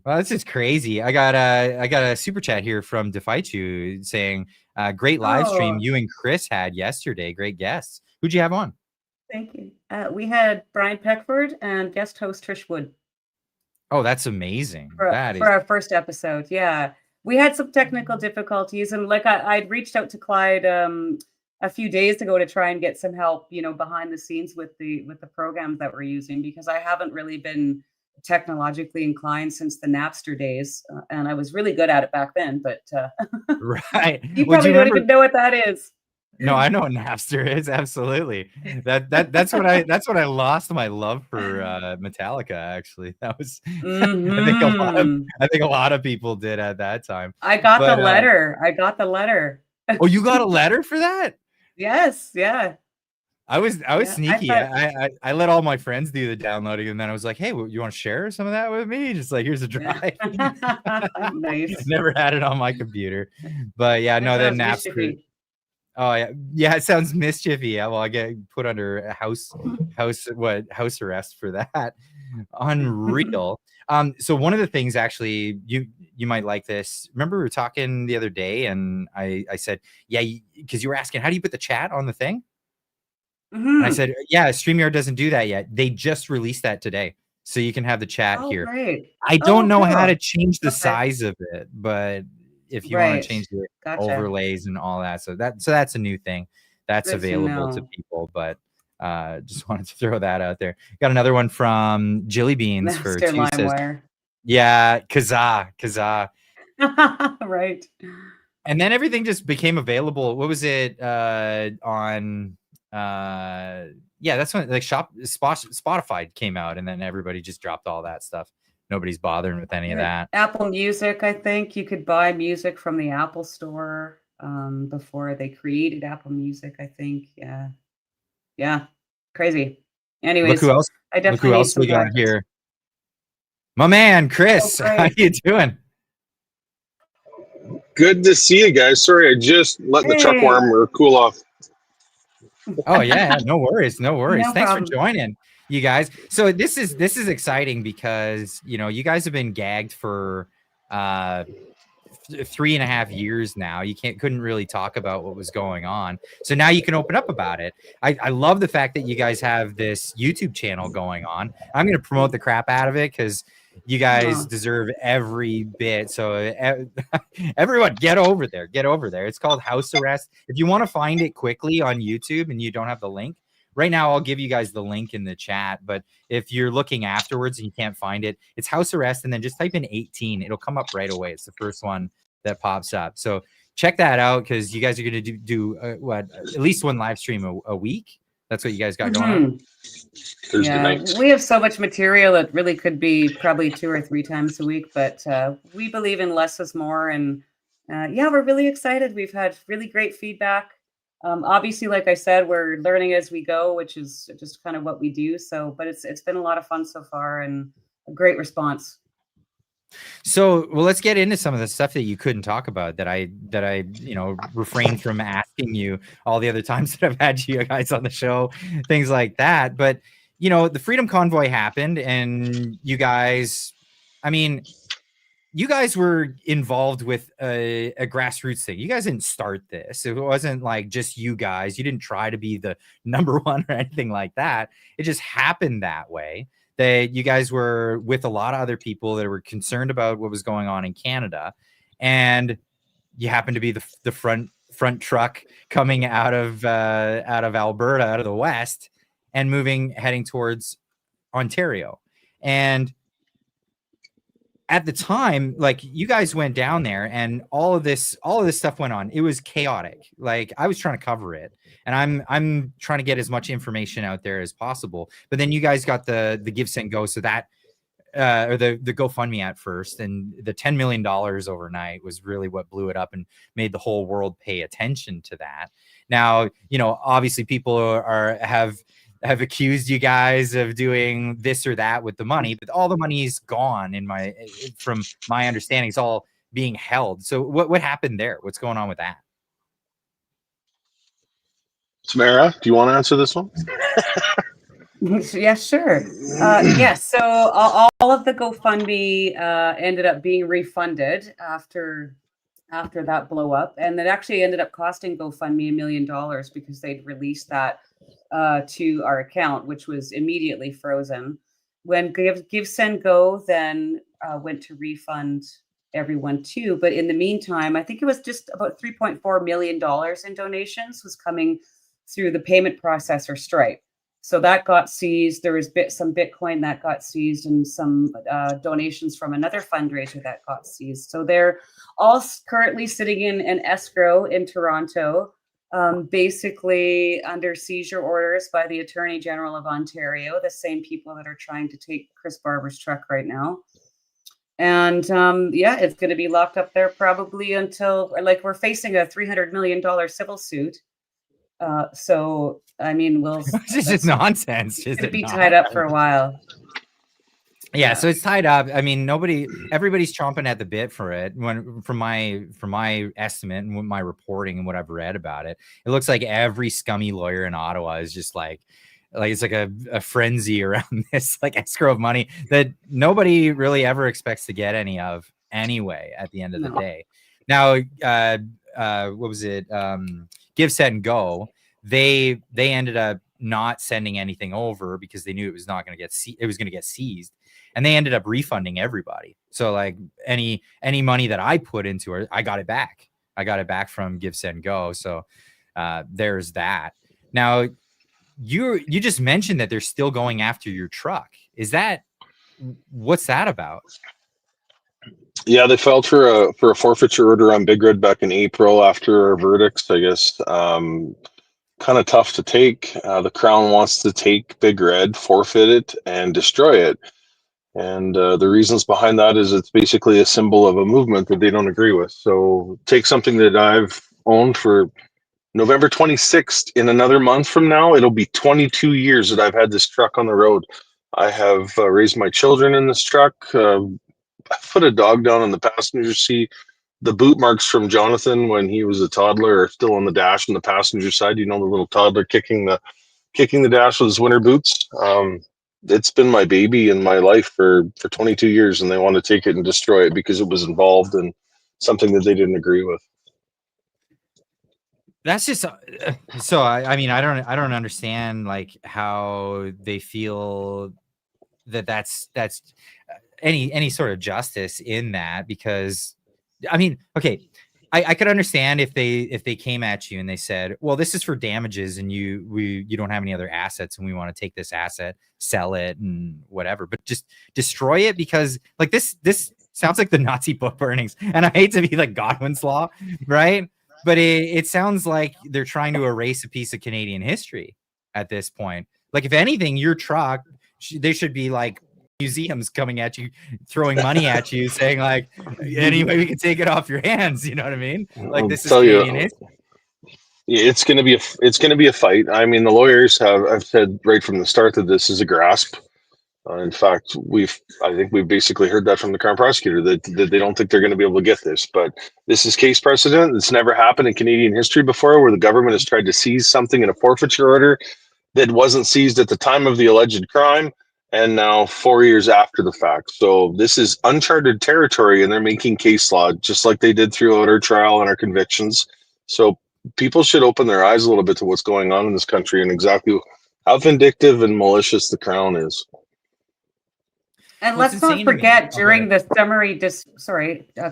Well, this is crazy. I got a super chat here from Defight You saying, great live stream you and Chris had yesterday. Great guests. Who'd you have on? Thank you. We had Brian Peckford and guest host Trish Wood. Oh, that's amazing. For our first episode. Yeah. We had some technical difficulties, and I'd reached out to Clyde a few days ago to try and get some help, behind the scenes with the programs that we're using, because I haven't really been technologically inclined since the Napster days, and I was really good at it back then. But right, you probably don't even know what that is. No, I know what Napster is. Absolutely. That's what I lost my love for Metallica. Actually, that was I think a lot of people did at that time. I got the letter. Oh, you got a letter for that? Yes. Yeah. I was sneaky. I let all my friends do the downloading, and then I was like, "Hey, you want to share some of that with me?" Just like, here's a drive. Nice. Never had it on my computer, but yeah, no, then Napster. Oh yeah, it sounds mischiefy. Yeah, well, I get put under house arrest for that. Unreal. So one of the things, actually, you might like this. Remember we were talking the other day, and I said, yeah, because you were asking how do you put the chat on the thing. And I said, yeah, StreamYard doesn't do that yet. They just released that today, so you can have the chat here. Great. I don't know how to change the size of it, but if you want to change the overlays and all that, so that's a new thing that's available to people. But just wanted to throw that out there. Got another one from Jilly Beans for two says, yeah, Kazaa. Right. And then everything just became available. What was it on? Yeah, that's when Spotify came out, and then everybody just dropped all that stuff. Nobody's bothering with any of that. Apple Music, I think you could buy music from the Apple Store before they created Apple Music, I think. Yeah, crazy. Anyways, look who else we got here. My man, Chris. How you doing? Good to see you guys. Sorry, I just let the truck warm or cool off. Oh yeah, no worries. No Thanks problem. for joining, you guys. So this is exciting because you guys have been gagged for 3.5 years now. You couldn't really talk about what was going on, so now you can open up about it. I love the fact that you guys have this YouTube channel going on. I'm going to promote the crap out of it because you guys deserve every bit. So everyone, get over there. It's called House Arrest. If you want to find it quickly on YouTube and you don't have the link, right now I'll give you guys the link in the chat, but if you're looking afterwards and you can't find it, it's house arrest, and then just type in 18. It'll come up right away. It's the first one that pops up. So check that out, because you guys are going to do at least one live stream a week. That's what you guys got going on. Thursday Yeah, nights. we have so much material. It really could be probably 2 or 3 times a week, but we believe in less is more. And yeah, we're really excited. We've had really great feedback. Obviously, like I said, we're learning as we go, which is just kind of what we do. So, but it's been a lot of fun so far and a great response. So, well, let's get into some of the stuff that you couldn't talk about that I refrained from asking you all the other times that I've had you guys on the show, things like that. But, the Freedom Convoy happened, and you guys, you guys were involved with a grassroots thing. You guys didn't start this. It wasn't like just you guys. You didn't try to be the number one or anything like that. It just happened that way. That you guys were with a lot of other people that were concerned about what was going on in Canada, and you happened to be the front truck coming out of Alberta, out of the West, and heading towards Ontario. And at the time, like, you guys went down there and all of this stuff went on. It was chaotic. Like, I was trying to cover it, and I'm trying to get as much information out there as possible. But then you guys got the Give Send Go, so that or the GoFundMe at first, and the $10 million overnight was really what blew it up and made the whole world pay attention to that. Now, obviously people have accused you guys of doing this or that with the money, but all the money's gone from my understanding. It's all being held. So what happened there? What's going on with that? Tamara, do you want to answer this one? Yeah, sure. Yes. So all of the GoFundMe ended up being refunded after that blow up, and it actually ended up costing GoFundMe $1 million because they'd released that to our account, which was immediately frozen. When Give Send Go then went to refund everyone too, but in the meantime, I think it was just about $3.4 million in donations was coming through the payment processor Stripe. So that got seized. There was some Bitcoin that got seized, and some donations from another fundraiser that got seized. So they're all currently sitting in an escrow in Toronto, basically under seizure orders by the Attorney General of Ontario, the same people that are trying to take Chris Barber's truck right now. And yeah, it's going to be locked up there probably until, like, we're facing a $300 million civil suit. So, I mean, This is nonsense. It's going to be tied up for a while. Yeah, so it's tied up. I mean, everybody's chomping at the bit for it. From my estimate and my reporting and what I've read about it, it looks like every scummy lawyer in Ottawa is just like it's like a frenzy around this like escrow of money that nobody really ever expects to get any of anyway at the end of the day. Now, what was it? Give, Send, Go. They ended up not sending anything over because they knew it was not going to get seized, and they ended up refunding everybody. So like any money that I put into it, I got it back. I got it back from Give, Send, Go. So there's that. Now you just mentioned that they're still going after your truck. What's that about? Yeah, they filed for a forfeiture order on Big Red back in April after our verdicts, I guess. Kind of tough to take. The Crown wants to take Big Red, forfeit it, and destroy it. And the reasons behind that is it's basically a symbol of a movement that they don't agree with. So take something that I've owned for November 26th. In another month from now, it'll be 22 years that I've had this truck on the road. I have raised my children in this truck. I put a dog down on the passenger seat. The boot marks from Jonathan when he was a toddler are still on the dash on the passenger side. You know, the little toddler kicking the dash with his winter boots. It's been my baby in my life for 22 years, and they want to take it and destroy it because it was involved in something that they didn't agree with. That's just so. I mean, I don't understand like how they feel that's any sort of justice in that, because I mean, okay, I could understand if they came at you and they said, well, this is for damages and you don't have any other assets and we want to take this asset, sell it and whatever, but just destroy it, because like this sounds like the Nazi book burnings, and I hate to be like Godwin's law, right? But it sounds like they're trying to erase a piece of Canadian history at this point. Like, if anything, your truck, they should be like museums coming at you, throwing money at you, saying like, anyway, we can take it off your hands. You know what I mean? Like, this is Canadian history. It's going to be a fight. I mean, the lawyers have said right from the start that this is a grasp. In fact, I think we've basically heard that from the Crown prosecutor that they don't think they're going to be able to get this. But this is case precedent. It's never happened in Canadian history before, where the government has tried to seize something in a forfeiture order that wasn't seized at the time of the alleged crime, and now 4 years after the fact. So this is uncharted territory, and they're making case law just like they did throughout our trial and our convictions. So people should open their eyes a little bit to what's going on in this country and exactly how vindictive and malicious the Crown is. And let's not forget, during the summary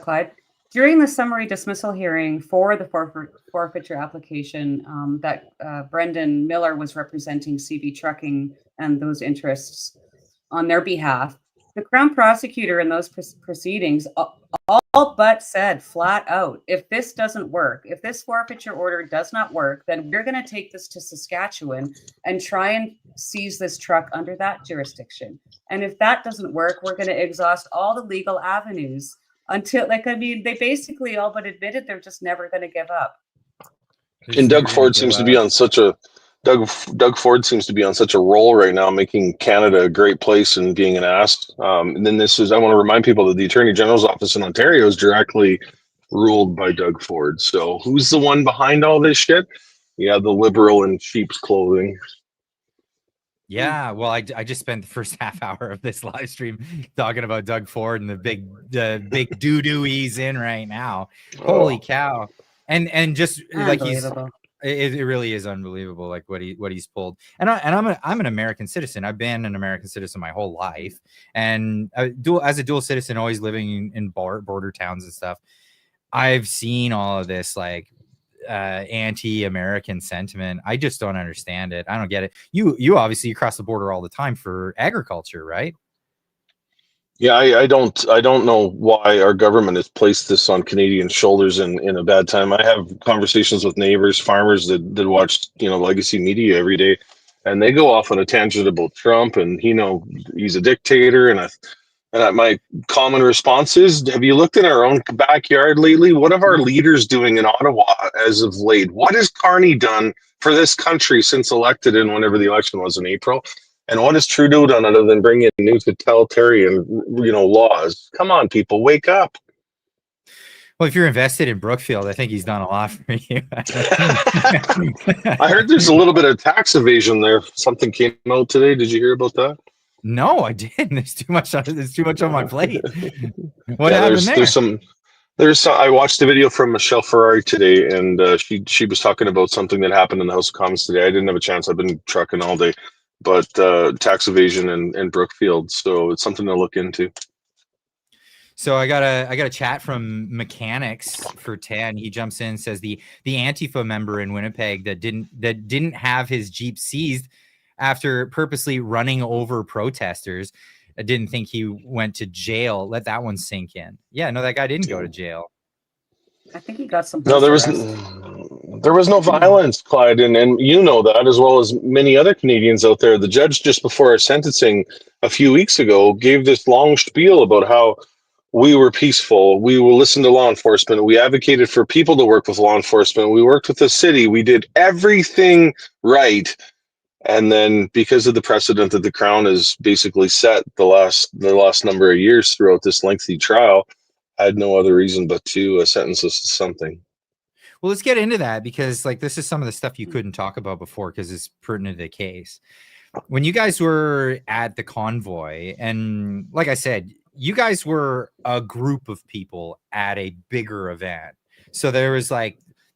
Clyde, during the summary dismissal hearing for the forfeiture application, that Brendan Miller was representing CB Trucking and those interests on their behalf, the Crown prosecutor in those proceedings all but said flat out, if this doesn't work, if this forfeiture order does not work, then we're going to take this to Saskatchewan and try and seize this truck under that jurisdiction. And if that doesn't work, we're going to exhaust all the legal avenues until, they basically all but admitted they're just never going to give up. And Doug Ford seems to be on such a roll right now, making Canada a great place and being an ass. And then I want to remind people that the Attorney General's office in Ontario is directly ruled by Doug Ford. So who's the one behind all this shit? Yeah, the liberal in sheep's clothing. Yeah, well, I just spent the first half hour of this live stream talking about Doug Ford and the big doo-doo he's in right now. Holy cow. And just like it really is unbelievable, like what he's pulled. And I'm an American citizen. I've been an American citizen my whole life, and as a dual citizen, always living in border towns and stuff. I've seen all of this like anti-American sentiment. I just don't understand it. I don't get it. You obviously cross the border all the time for agriculture, right? Yeah, I don't know why our government has placed this on Canadian shoulders in a bad time. I have conversations with neighbors, farmers that watch, legacy media every day, and they go off on a tangent about Trump and he's a dictator. And my common response is, have you looked in our own backyard lately? What are our leaders doing in Ottawa as of late? What has Carney done for this country since elected in whenever the election was in April? And what has Trudeau done other than bring in new totalitarian, laws? Come on, people, wake up. Well, if you're invested in Brookfield, I think he's done a lot for you. I heard there's a little bit of tax evasion there. Something came out today. Did you hear about that? No, I didn't. There's too much on my plate. What happened there? I watched a video from Michelle Ferrari today, and she was talking about something that happened in the House of Commons today. I didn't have a chance. I've been trucking all day. But tax evasion and Brookfield, so it's something to look into. So I got a chat from Mechanics for 10. He jumps in and says the Antifa member in Winnipeg that didn't have his Jeep seized after purposely running over protesters. I didn't think he went to jail. Let that one sink in. Yeah, no, that guy didn't go to jail. I think he got some. No, there was no violence, Clyde, and you know that as well as many other Canadians out there. The judge just before our sentencing a few weeks ago gave this long spiel about how we were peaceful. We will listen to law enforcement. We advocated for people to work with law enforcement. We worked with the city. We did everything right. And then because of the precedent that the Crown has basically set the last number of years throughout this lengthy trial, I had no other reason but to sentence us to something. Well, let's get into that because this is some of the stuff you couldn't talk about before because it's pertinent to the case. When you guys were at the convoy, and like I said, you guys were a group of people at a bigger event. So there was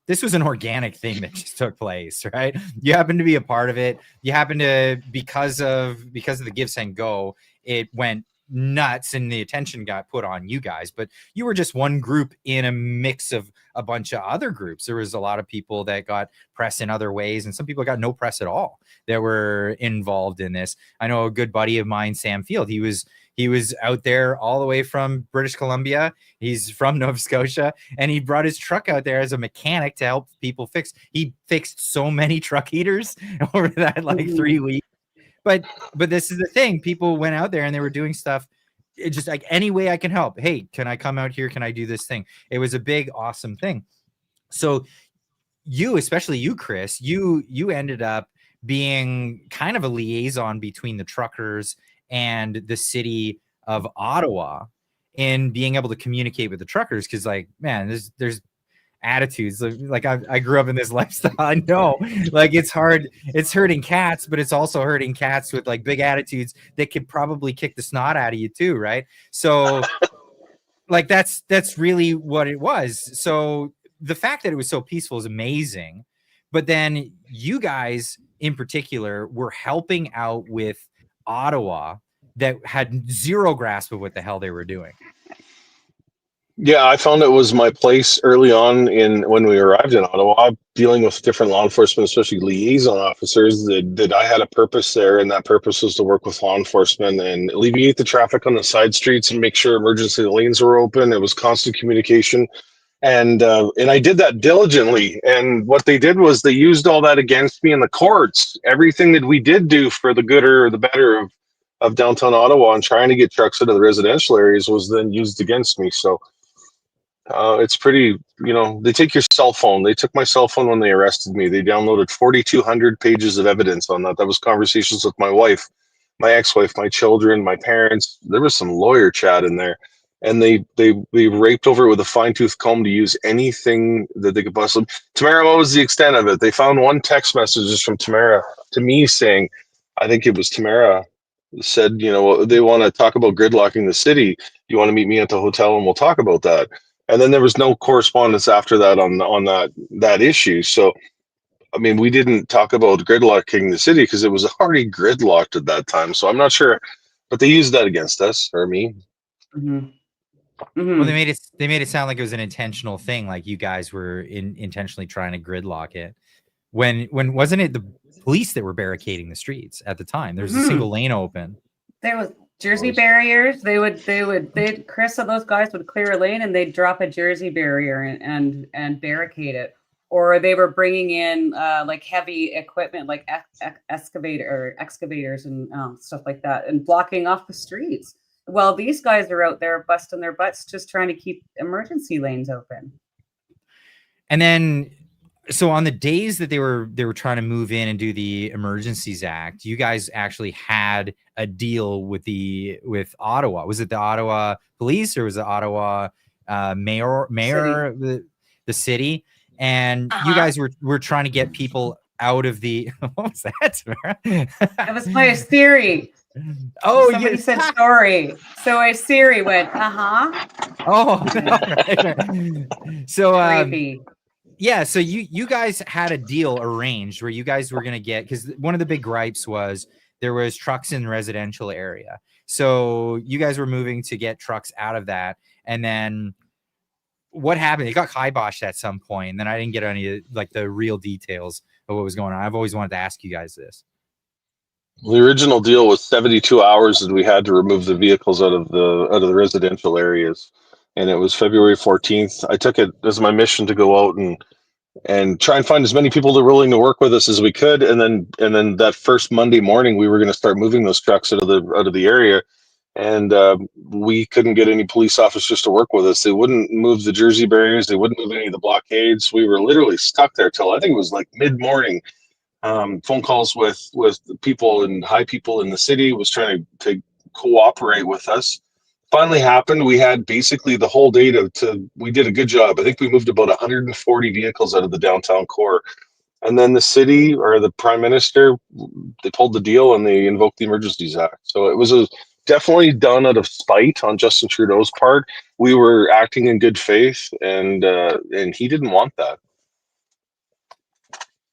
this was an organic thing that just took place, right? You happened to be a part of it. You happened to, because of the Give, Send, Go, it went nuts and the attention got put on you guys, but you were just one group in a mix of a bunch of other groups. There was a lot of people that got press in other ways, and some people got no press at all that were involved in this. I know a good buddy of mine, Sam Field, he was out there all the way from British Columbia. He's from Nova Scotia, and he brought his truck out there as a mechanic to help people fix. He fixed so many truck heaters over that like 3 weeks. But this is the thing. People went out there and they were doing stuff. It's just like, any way I can help. Hey, can I come out here? Can I do this thing? It was a big, awesome thing. So you, especially you, Chris, you ended up being kind of a liaison between the truckers and the city of Ottawa in being able to communicate with the truckers. Cause like, man, there's attitudes. Like I grew up in this lifestyle. I know, like, it's hard. It's hurting cats, but it's also hurting cats with like big attitudes that could probably kick the snot out of you too. Right. So like, that's really what it was. So the fact that it was so peaceful is amazing. But then you guys in particular were helping out with Ottawa that had zero grasp of what the hell they were doing. Yeah, I found it was my place early on in when we arrived in Ottawa, dealing with different law enforcement, especially liaison officers, that I had a purpose there, and that purpose was to work with law enforcement and alleviate the traffic on the side streets and make sure emergency lanes were open. It was constant communication, and I did that diligently. And what they did was they used all that against me in the courts. Everything that we did do for the good or the better of downtown Ottawa and trying to get trucks out of the residential areas was then used against me. So. It's pretty, they take your cell phone. They took my cell phone when they arrested me. They downloaded 4,200 pages of evidence on that. That was conversations with my wife, my ex-wife, my children, my parents. There was some lawyer chat in there. And they raped over it with a fine-tooth comb to use anything that they could possibly. Tamara, what was the extent of it? They found one text message from Tamara to me saying, I think it was Tamara, said, they want to talk about gridlocking the city. You want to meet me at the hotel and we'll talk about that. And then there was no correspondence after that on that issue. So, I mean, we didn't talk about gridlocking the city because it was already gridlocked at that time. So I'm not sure, but they used that against us or me. Mm-hmm. Mm-hmm. Well, they made it sound like it was an intentional thing, like you guys were intentionally trying to gridlock it. When wasn't it the police that were barricading the streets at the time? There's a single lane open. There was Jersey barriers. Chris and those guys would clear a lane and they'd drop a Jersey barrier and barricade it. Or they were bringing in like heavy equipment, like excavators and stuff like that, and blocking off the streets. Well, these guys are out there busting their butts just trying to keep emergency lanes open. And then, so on the days that they were trying to move in and do the Emergencies Act, you guys actually had a deal with Ottawa. Was it the Ottawa police or was it Ottawa mayor the city? And you guys were trying to get people out of the. What was that, Tamara? That was my theory. Oh, somebody said story, so a Siri went, Oh, so creepy. yeah, so you guys had a deal arranged where you guys were going to get, because one of the big gripes was there was trucks in the residential area. So you guys were moving to get trucks out of that. And then what happened? It got kiboshed at some point. And then I didn't get any like the real details of what was going on. I've always wanted to ask you guys this. The original deal was 72 hours that we had to remove the vehicles out of the residential areas. And it was February 14th. I took it as my mission to go out and try and find as many people that were willing to work with us as we could. And then that first Monday morning, we were going to start moving those trucks out of the area. And we couldn't get any police officers to work with us. They wouldn't move the Jersey barriers. They wouldn't move any of the blockades. We were literally stuck there till I think it was like mid-morning. Phone calls with people and high people in the city was trying to cooperate with us. Finally happened. We had basically the whole day we did a good job. I think we moved about 140 vehicles out of the downtown core. And then the city or the prime minister, they pulled the deal and they invoked the Emergencies Act. So it was definitely done out of spite on Justin Trudeau's part. We were acting in good faith and he didn't want that.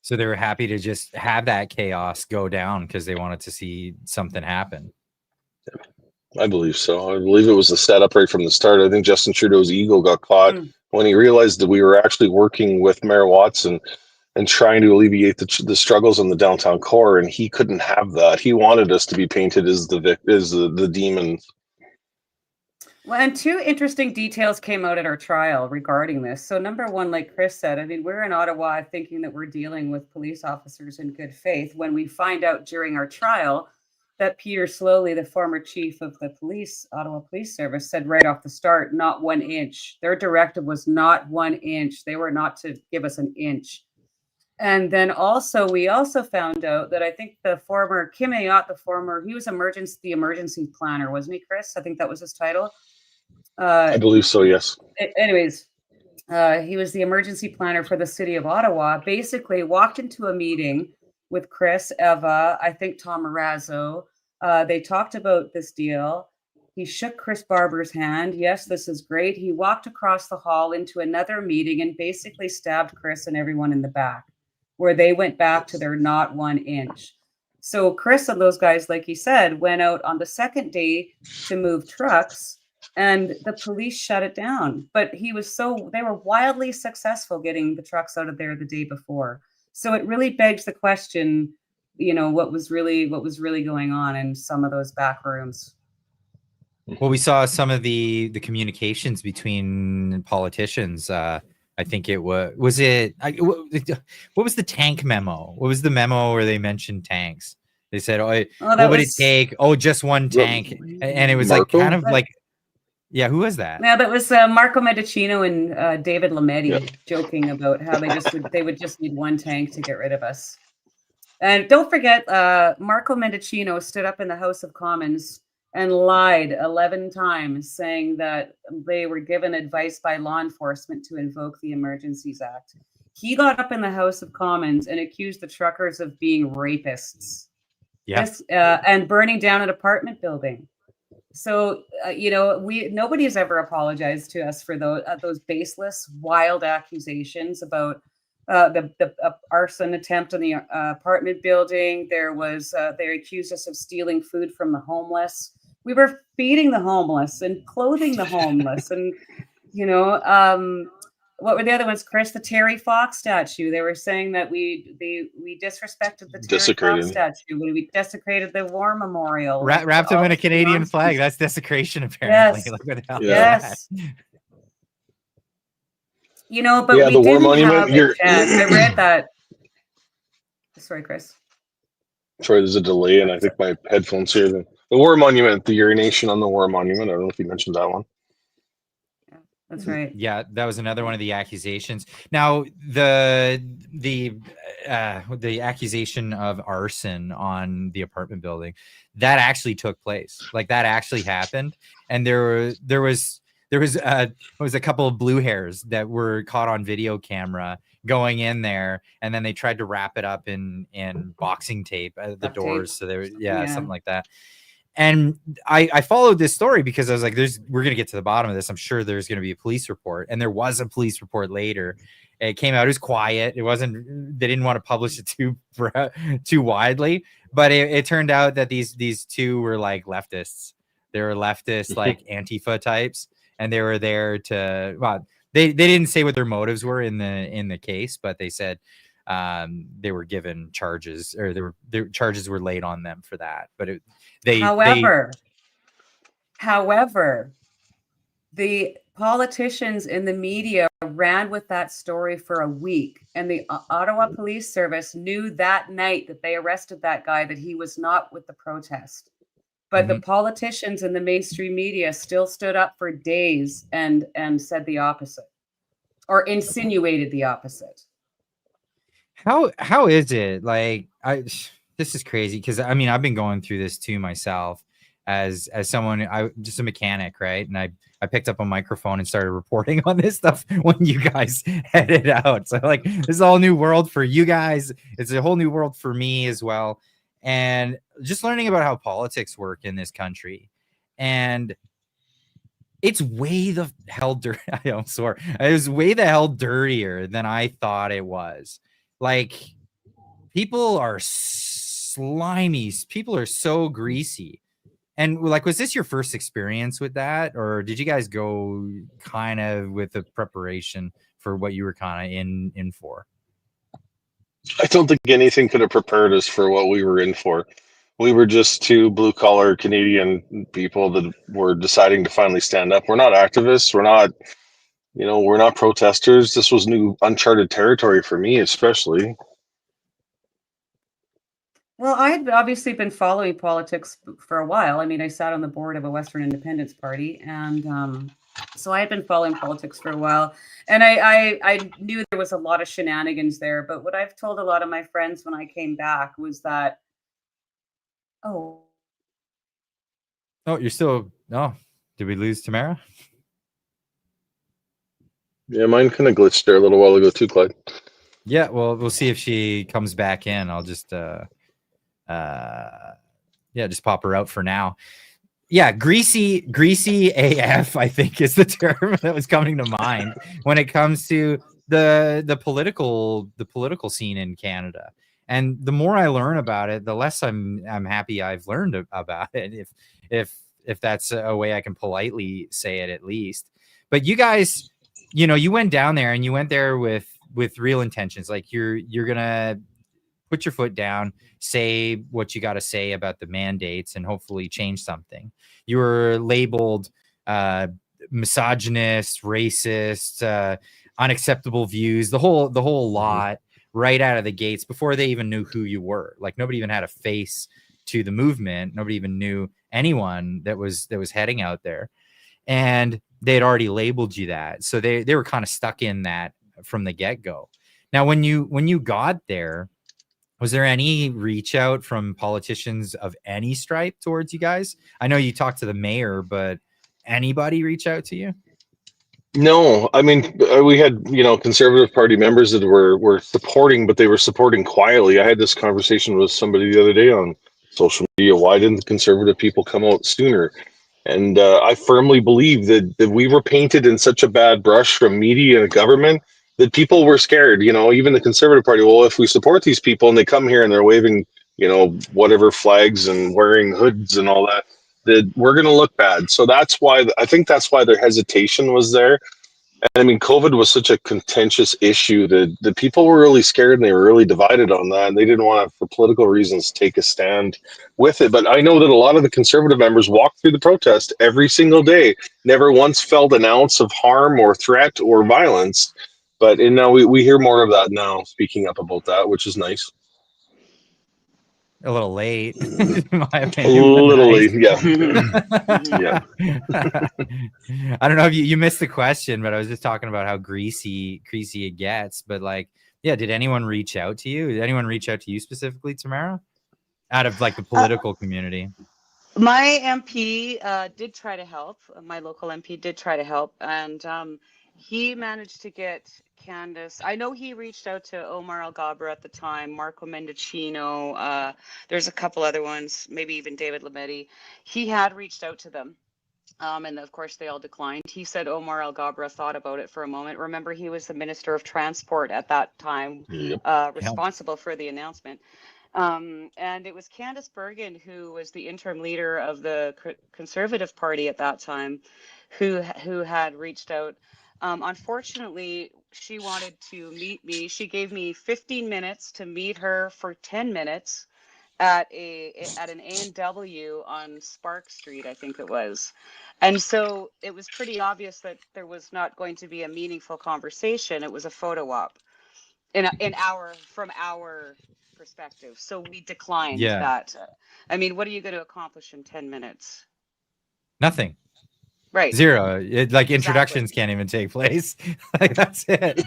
So they were happy to just have that chaos go down because they wanted to see something happen. I believe so. I believe it was a setup right from the start. I think Justin Trudeau's ego got caught Mm. when he realized that we were actually working with Mayor Watson and trying to alleviate the struggles in the downtown core, and he couldn't have that. He wanted us to be painted as the demons. Well, and two interesting details came out at our trial regarding this. So, number one, like Chris said, I mean, we're in Ottawa thinking that we're dealing with police officers in good faith when we find out during our trial that Peter Slowly, the former chief of the police, Ottawa Police Service, said right off the start, not 1 inch. Their directive was not 1 inch. They were not to give us an inch. And then also, we also found out that I think the former Kim Ayotte, he was the emergency planner, wasn't he, Chris? I think that was his title. I believe so, yes. Anyways, he was the emergency planner for the city of Ottawa. Basically, walked into a meeting with Chris, Eva, I think Tom Marazzo. They talked about this deal. He shook Chris Barber's hand. Yes, this is great. He walked across the hall into another meeting and basically stabbed Chris and everyone in the back, where they went back to their not 1 inch. So Chris and those guys, like he said, went out on the second day to move trucks, and the police shut it down. But they were wildly successful getting the trucks out of there the day before. So it really begs the question, what was really going on in some of those back rooms. Well, we saw some of the communications between politicians. I think it what was the tank memo? What was the memo where they mentioned tanks? They said, "Oh, what would it take? Oh, just one tank," and it was Marco? like kind of like, yeah, who was that? Yeah, that was Marco Medicino and David Lametti joking about how they would just need one tank to get rid of us. And don't forget, Marco Mendicino stood up in the House of Commons and lied 11 times, saying that they were given advice by law enforcement to invoke the Emergencies Act. He got up in the House of Commons and accused the truckers of being rapists. Yeah. And burning down an apartment building. So, nobody has ever apologized to us for those baseless, wild accusations about the arson attempt on the apartment building. They accused us of stealing food from the homeless. We were feeding the homeless and clothing the homeless. And, what were the other ones, Chris? The Terry Fox statue. They were saying that we disrespected the Terry Fox statue when we desecrated the War Memorial. Wrapped him in a Canadian flag. That's desecration, apparently. Yes. Like, what the hell Yes. is that? But we the War didn't Monument, have a chance. I read that. Sorry, Chris. Sorry, there's a delay, and I think my headphones here. The War Monument, the urination on the War Monument. I don't know if you mentioned that one. That's right. Yeah, that was another one of the accusations. Now, the accusation of arson on the apartment building, that actually took place. Like, that actually happened, and there was a couple of blue hairs that were caught on video camera going in there, and then they tried to wrap it up in boxing tape at the doors. So there, something like that. And I followed this story because I was like, we're going to get to the bottom of this. I'm sure there's going to be a police report. And there was a police report later. It came out, it was quiet. They didn't want to publish it too widely, but it turned out that these two were like leftists. They were leftist, like Antifa types. And they were there to, well, they didn't say what their motives were in the case, but they said they were given charges, or their charges were laid on them for that. But However, the politicians in the media ran with that story for a week, and the Ottawa Police Service knew that night that they arrested that guy that he was not with the protest. But the politicians in the mainstream media still stood up for days and said the opposite, or insinuated the opposite. How is it? Like, this is crazy, because I mean, I've been going through this too myself as someone. I'm just a mechanic, right? And I picked up a microphone and started reporting on this stuff when you guys headed out. So like, this is a whole new world for you guys. It's a whole new world for me as well. And just learning about how politics work in this country. And it's way the hell dirty. I'm sorry. It was way the hell dirtier than I thought it was. Like, people are slimy. People are so greasy. And like, was this your first experience with that, or did you guys go kind of with the preparation for what you were kind of in for? I don't think anything could have prepared us for what we were in for. We were just two blue collar Canadian people that were deciding to finally stand up. We're not activists. We're not, we're not protesters. This was new, uncharted territory for me, especially. Well, I had obviously been following politics for a while. I mean, I sat on the board of a Western Independence Party, and so I had been following politics for a while, and I knew there was a lot of shenanigans there. But what I've told a lot of my friends when I came back was that, oh, Oh, you're still. Oh, did we lose Tamara? Yeah, mine kind of glitched there a little while ago too, Clyde. Yeah, well, we'll see if she comes back in. I'll just just pop her out for now. Yeah, greasy AF, I think, is the term that was coming to mind when it comes to the political scene in Canada. And the more I learn about it, the less I'm happy I've learned about it. If that's a way I can politely say it, at least. But you guys, you went down there and you went there with real intentions. Like you're gonna put your foot down, say what you got to say about the mandates, and hopefully change something. You were labeled misogynist, racist, unacceptable views, the whole lot right out of the gates before they even knew who you were. Like nobody even had a face to the movement. Nobody even knew anyone that was heading out there, and they had already labeled you that. So they were kind of stuck in that from the get-go. Now, when you got there, was there any reach out from politicians of any stripe towards you guys? I know you talked to the mayor, but anybody reach out to you? No, I mean, we had, Conservative Party members that were supporting, but they were supporting quietly. I had this conversation with somebody the other day on social media. Why didn't the Conservative people come out sooner? And I firmly believe that we were painted in such a bad brush from media and government that people were scared. Even the Conservative Party, well, if we support these people and they come here and they're waving, whatever flags and wearing hoods and all that, that we're going to look bad. So I think that's why their hesitation was there. And I mean, COVID was such a contentious issue that the people were really scared and they were really divided on that. And they didn't want to, for political reasons, take a stand with it. But I know that a lot of the Conservative members walked through the protest every single day, never once felt an ounce of harm or threat or violence. But now we hear more of that now, speaking up about that, which is nice. A little late, in my A opinion. little Nice. late, yeah. I don't know if you missed the question, but I was just talking about how greasy it gets. But like, yeah, did anyone reach out to you? Did anyone reach out to you specifically, Tamara, out of like the political community? My MP did try to help. My local MP did try to help, and he managed to get Candace. I know he reached out to Omar El Gabra at the time, Marco Mendocino. There's a couple other ones, maybe even David Lametti. He had reached out to them. And of course, they all declined. He said Omar El Gabra thought about it for a moment. Remember, he was the Minister of Transport at that time, responsible for the announcement. And it was Candace Bergen, who was the interim leader of the Conservative Party at that time, who had reached out. Unfortunately, she wanted to meet me. She gave me 15 minutes to meet her for 10 minutes at an A&W on Spark Street, I think it was. And so it was pretty obvious that there was not going to be a meaningful conversation. It was a photo op from our perspective. So we declined that. I mean, what are you going to accomplish in 10 minutes? Nothing. Right. Zero. Introductions can't even take place. Like that's it.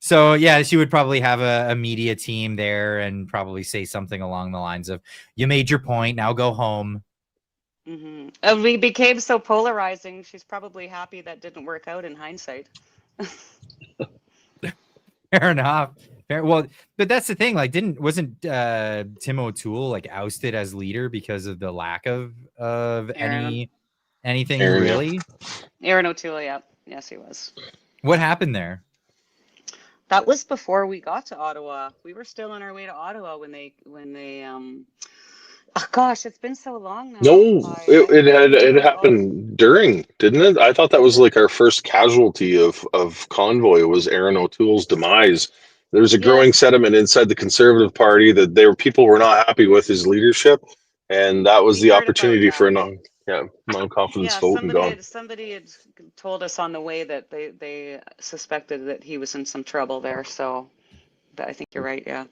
So yeah, she would probably have a media team there and probably say something along the lines of, "You made your point. Now go home." Mm-hmm. We became so polarizing. She's probably happy that didn't work out in hindsight. Fair enough. Well, but that's the thing. Like, wasn't Tim O'Toole like ousted as leader because of the lack of anything really? Aaron O'Toole, yeah. Yes, he was. What happened there? That was before we got to Ottawa. We were still on our way to Ottawa when they Oh, gosh, it's been so long now, No, Clyde. I it really was. happened during, didn't it? I thought that was like our first casualty of convoy was Aaron O'Toole's demise. There was a growing Yes. sentiment inside the Conservative Party that people were not happy with his leadership, and that was We the heard about opportunity for a that. non-confidence Yeah, vote and gone. somebody had told us on the way that they suspected that he was in some trouble there. So, but I think you're right. Yeah.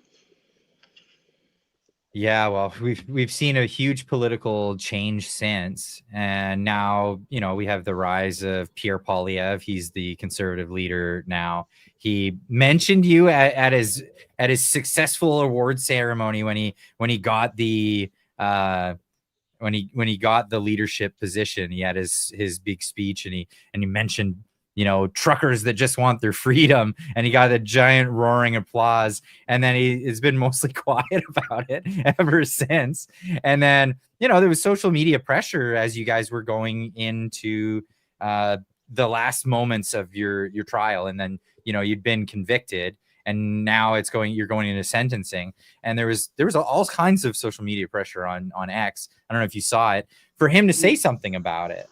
Yeah, well, we've seen a huge political change since, and now we have the rise of Pierre Poilievre. He's the conservative leader now. He mentioned you at his successful award ceremony when he got the when he got the leadership position. He had his big speech, and he mentioned truckers that just want their freedom, and he got a giant roaring applause, and then he has been mostly quiet about it ever since. And then there was social media pressure as you guys were going into the last moments of your trial, and then you'd been convicted, and now you're going into sentencing, and there was all kinds of social media pressure on X. I don't know if you saw it, for him to say something about it,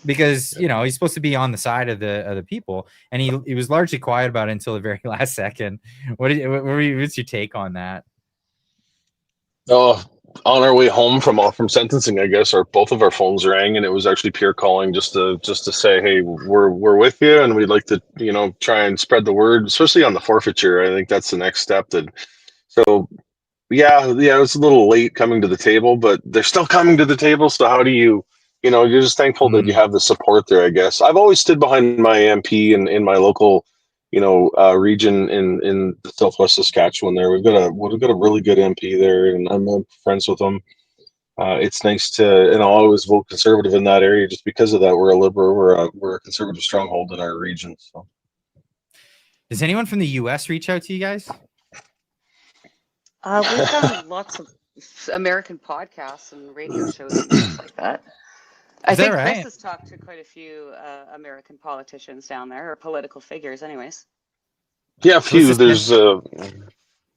because he's supposed to be on the side of the people, and he was largely quiet about it until the very last second. What's your take on that? Oh, on our way home from sentencing, I guess both of our phones rang, and it was actually Pierre calling just to say, hey, we're with you, and we'd like to try and spread the word, especially on the forfeiture. I think that's the next step. So yeah, it's a little late coming to the table, but they're still coming to the table. So how do you're just thankful that you have the support there, I guess. I've always stood behind my MP in my local, region in Southwest Saskatchewan there. We've got a really good MP there, and I'm friends with them. It's nice and I'll always vote conservative in that area just because of that. We're a liberal, we're a conservative stronghold in our region. So. Does anyone from the US reach out to you guys? We've done lots of American podcasts and radio shows and things like that. I think Chris has talked to quite a few American politicians down there, or political figures, anyways. Yeah, a few. There's a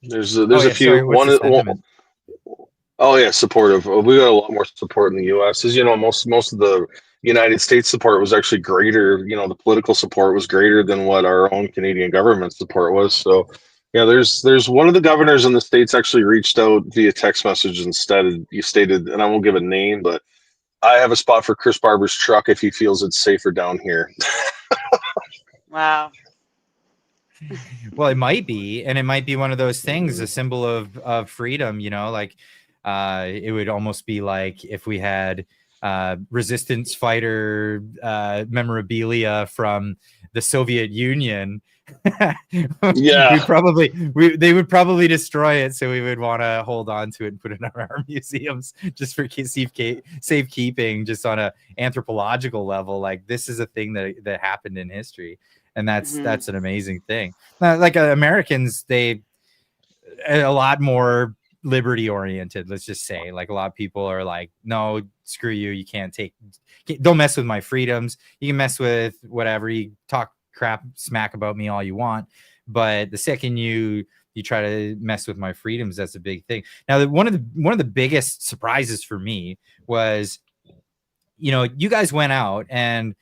few. Sorry, what's the sentiment? Oh yeah, supportive. We got a lot more support in the U.S. As you know, most of the United States support was actually greater. The political support was greater than what our own Canadian government support was. So, yeah, there's one of the governors in the states actually reached out via text message instead. You stated, and I won't give a name, but I have a spot for Chris Barber's truck if he feels it's safer down here. Wow. Well, it might be, and it might be one of those things, a symbol of freedom. It would almost be like if we had resistance fighter memorabilia from the Soviet Union. Yeah, they would probably destroy it, so we would want to hold on to it and put it in our museums just for safekeeping, just on a anthropological level. Like, this is a thing that happened in history, and that's an amazing thing. Like, Americans, they a lot more liberty oriented, let's just say. Like, a lot of people are like, no, screw you, don't mess with my freedoms. You can mess with whatever, you talk crap smack about me all you want, but the second you try to mess with my freedoms, that's a big thing. Now, one of the biggest surprises for me was, you guys went out and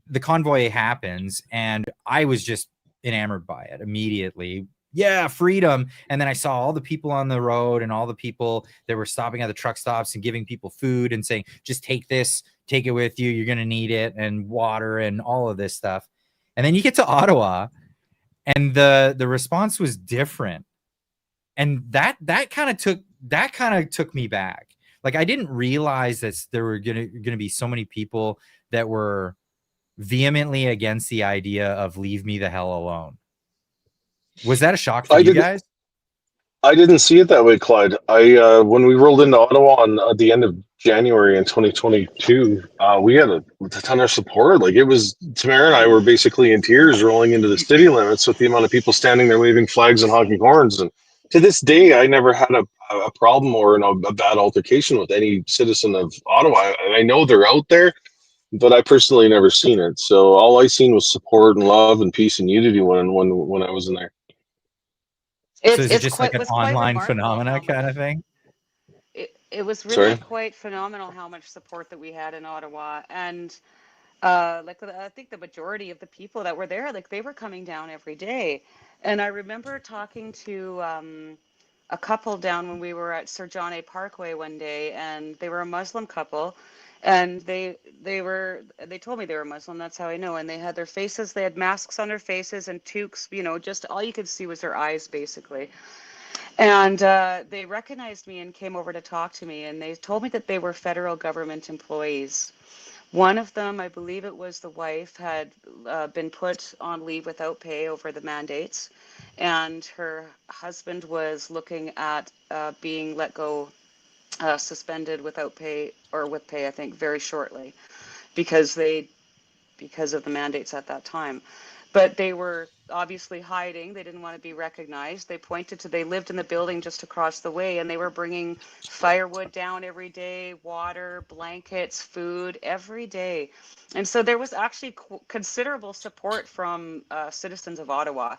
the convoy happens, and I was just enamored by it immediately. Yeah, freedom. And then I saw all the people on the road and all the people that were stopping at the truck stops and giving people food and saying, just take this, take it with you, you're going to need it, and water and all of this stuff. And then you get to Ottawa, and the response was different. And that kind of took me back. Like, I didn't realize that there were going to be so many people that were vehemently against the idea of leave me the hell alone. Was that a shock for you guys? I didn't see it that way, Clyde. When we rolled into Ottawa at the end of January in 2022, we had a ton of support. Like, it was, Tamara and I were basically in tears rolling into the city limits with the amount of people standing there waving flags and honking horns. And to this day, I never had a problem or a bad altercation with any citizen of Ottawa. And I know they're out there, but I personally never seen it. So all I seen was support and love and peace and unity when I was in there. So is it just like an online phenomena kind of thing? it was really Sorry. quite phenomenal how much support that we had in Ottawa. And like I think the majority of the people that were there, like they were coming down every day. And I remember talking to a couple down when we were at Sir John A. Parkway one day, and they were a Muslim couple, and they told me they were Muslim. That's how I know. And they had their faces, they had masks on their faces and toques. You know, just all you could see was their eyes, basically. And they recognized me and came over to talk to me, and they told me that they were federal government employees. One of them, I believe it was the wife, had been put on leave without pay over the mandates, and her husband was looking at being let go, suspended without pay or with pay, I think, very shortly, because of the mandates at that time. But they were obviously hiding. They didn't want to be recognized. They lived in the building just across the way, and they were bringing firewood down every day, water, blankets, food every day. And so there was actually considerable support from citizens of Ottawa.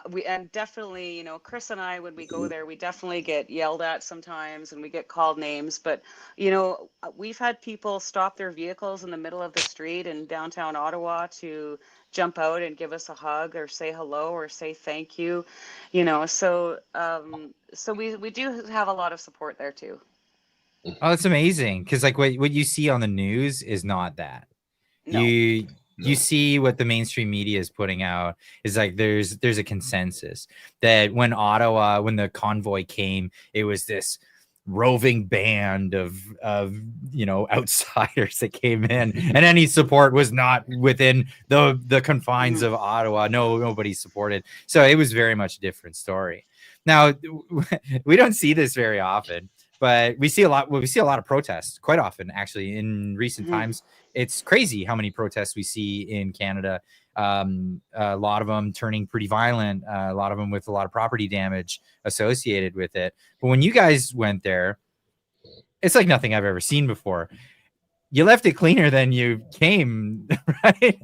We and definitely, you know, Chris and I, when we go there, we definitely get yelled at sometimes and we get called names. But, you know, we've had people stop their vehicles in the middle of the street in downtown Ottawa to jump out and give us a hug or say hello or say thank you, you know. So we do have a lot of support there too. Oh, it's amazing because like what you see on the news is not that. No. You see what the mainstream media is putting out is like there's a consensus that when the convoy came, it was this roving band of you know outsiders that came in, and any support was not within the confines of Ottawa. Nobody supported. So it was very much a different story. Now we don't see this very often, but we see a lot of protests quite often actually in recent times. It's crazy how many protests we see in Canada. A lot of them turning pretty violent, a lot of them with a lot of property damage associated with it. But when you guys went there, it's like nothing I've ever seen before. You left it cleaner than you came, right?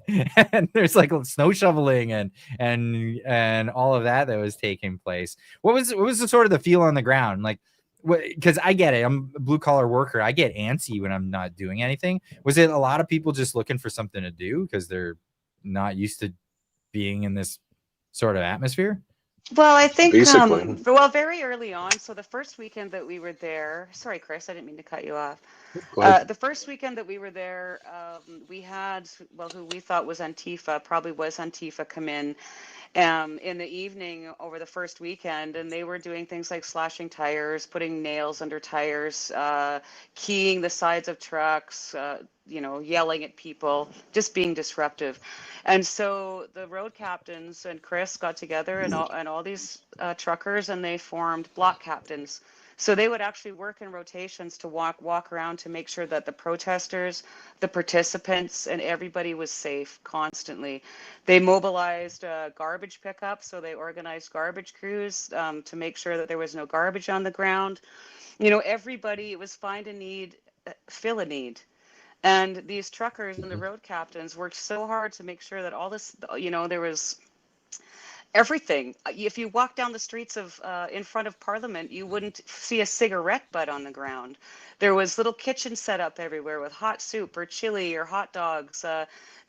And there's like snow shoveling and all of that was taking place. What was the sort of the feel on the ground? Like, because I get it, I'm a blue collar worker. I get antsy when I'm not doing anything. Was it a lot of people just looking for something to do because they're not used to being in this sort of atmosphere? Well, I think, Basically. very early on. So the first weekend that we were there, sorry, Chris, I didn't mean to cut you off. The first weekend that we were there, we had, who we thought was Antifa, probably was Antifa, come in the evening over the first weekend, and they were doing things like slashing tires, putting nails under tires, keying the sides of trucks, you know, yelling at people, just being disruptive. And so the road captains and Chris got together and all these truckers, and they formed block captains. So they would actually work in rotations to walk around to make sure that the protesters, the participants, and everybody was safe constantly. They mobilized garbage pickup, so they organized garbage crews to make sure that there was no garbage on the ground. You know, everybody, it was find a need, fill a need. And these truckers and the road captains worked so hard to make sure that all this, you know, there was everything. If you walk down the streets of in front of Parliament, you wouldn't see a cigarette butt on the ground. There was little kitchens set up everywhere with hot soup or chili or hot dogs.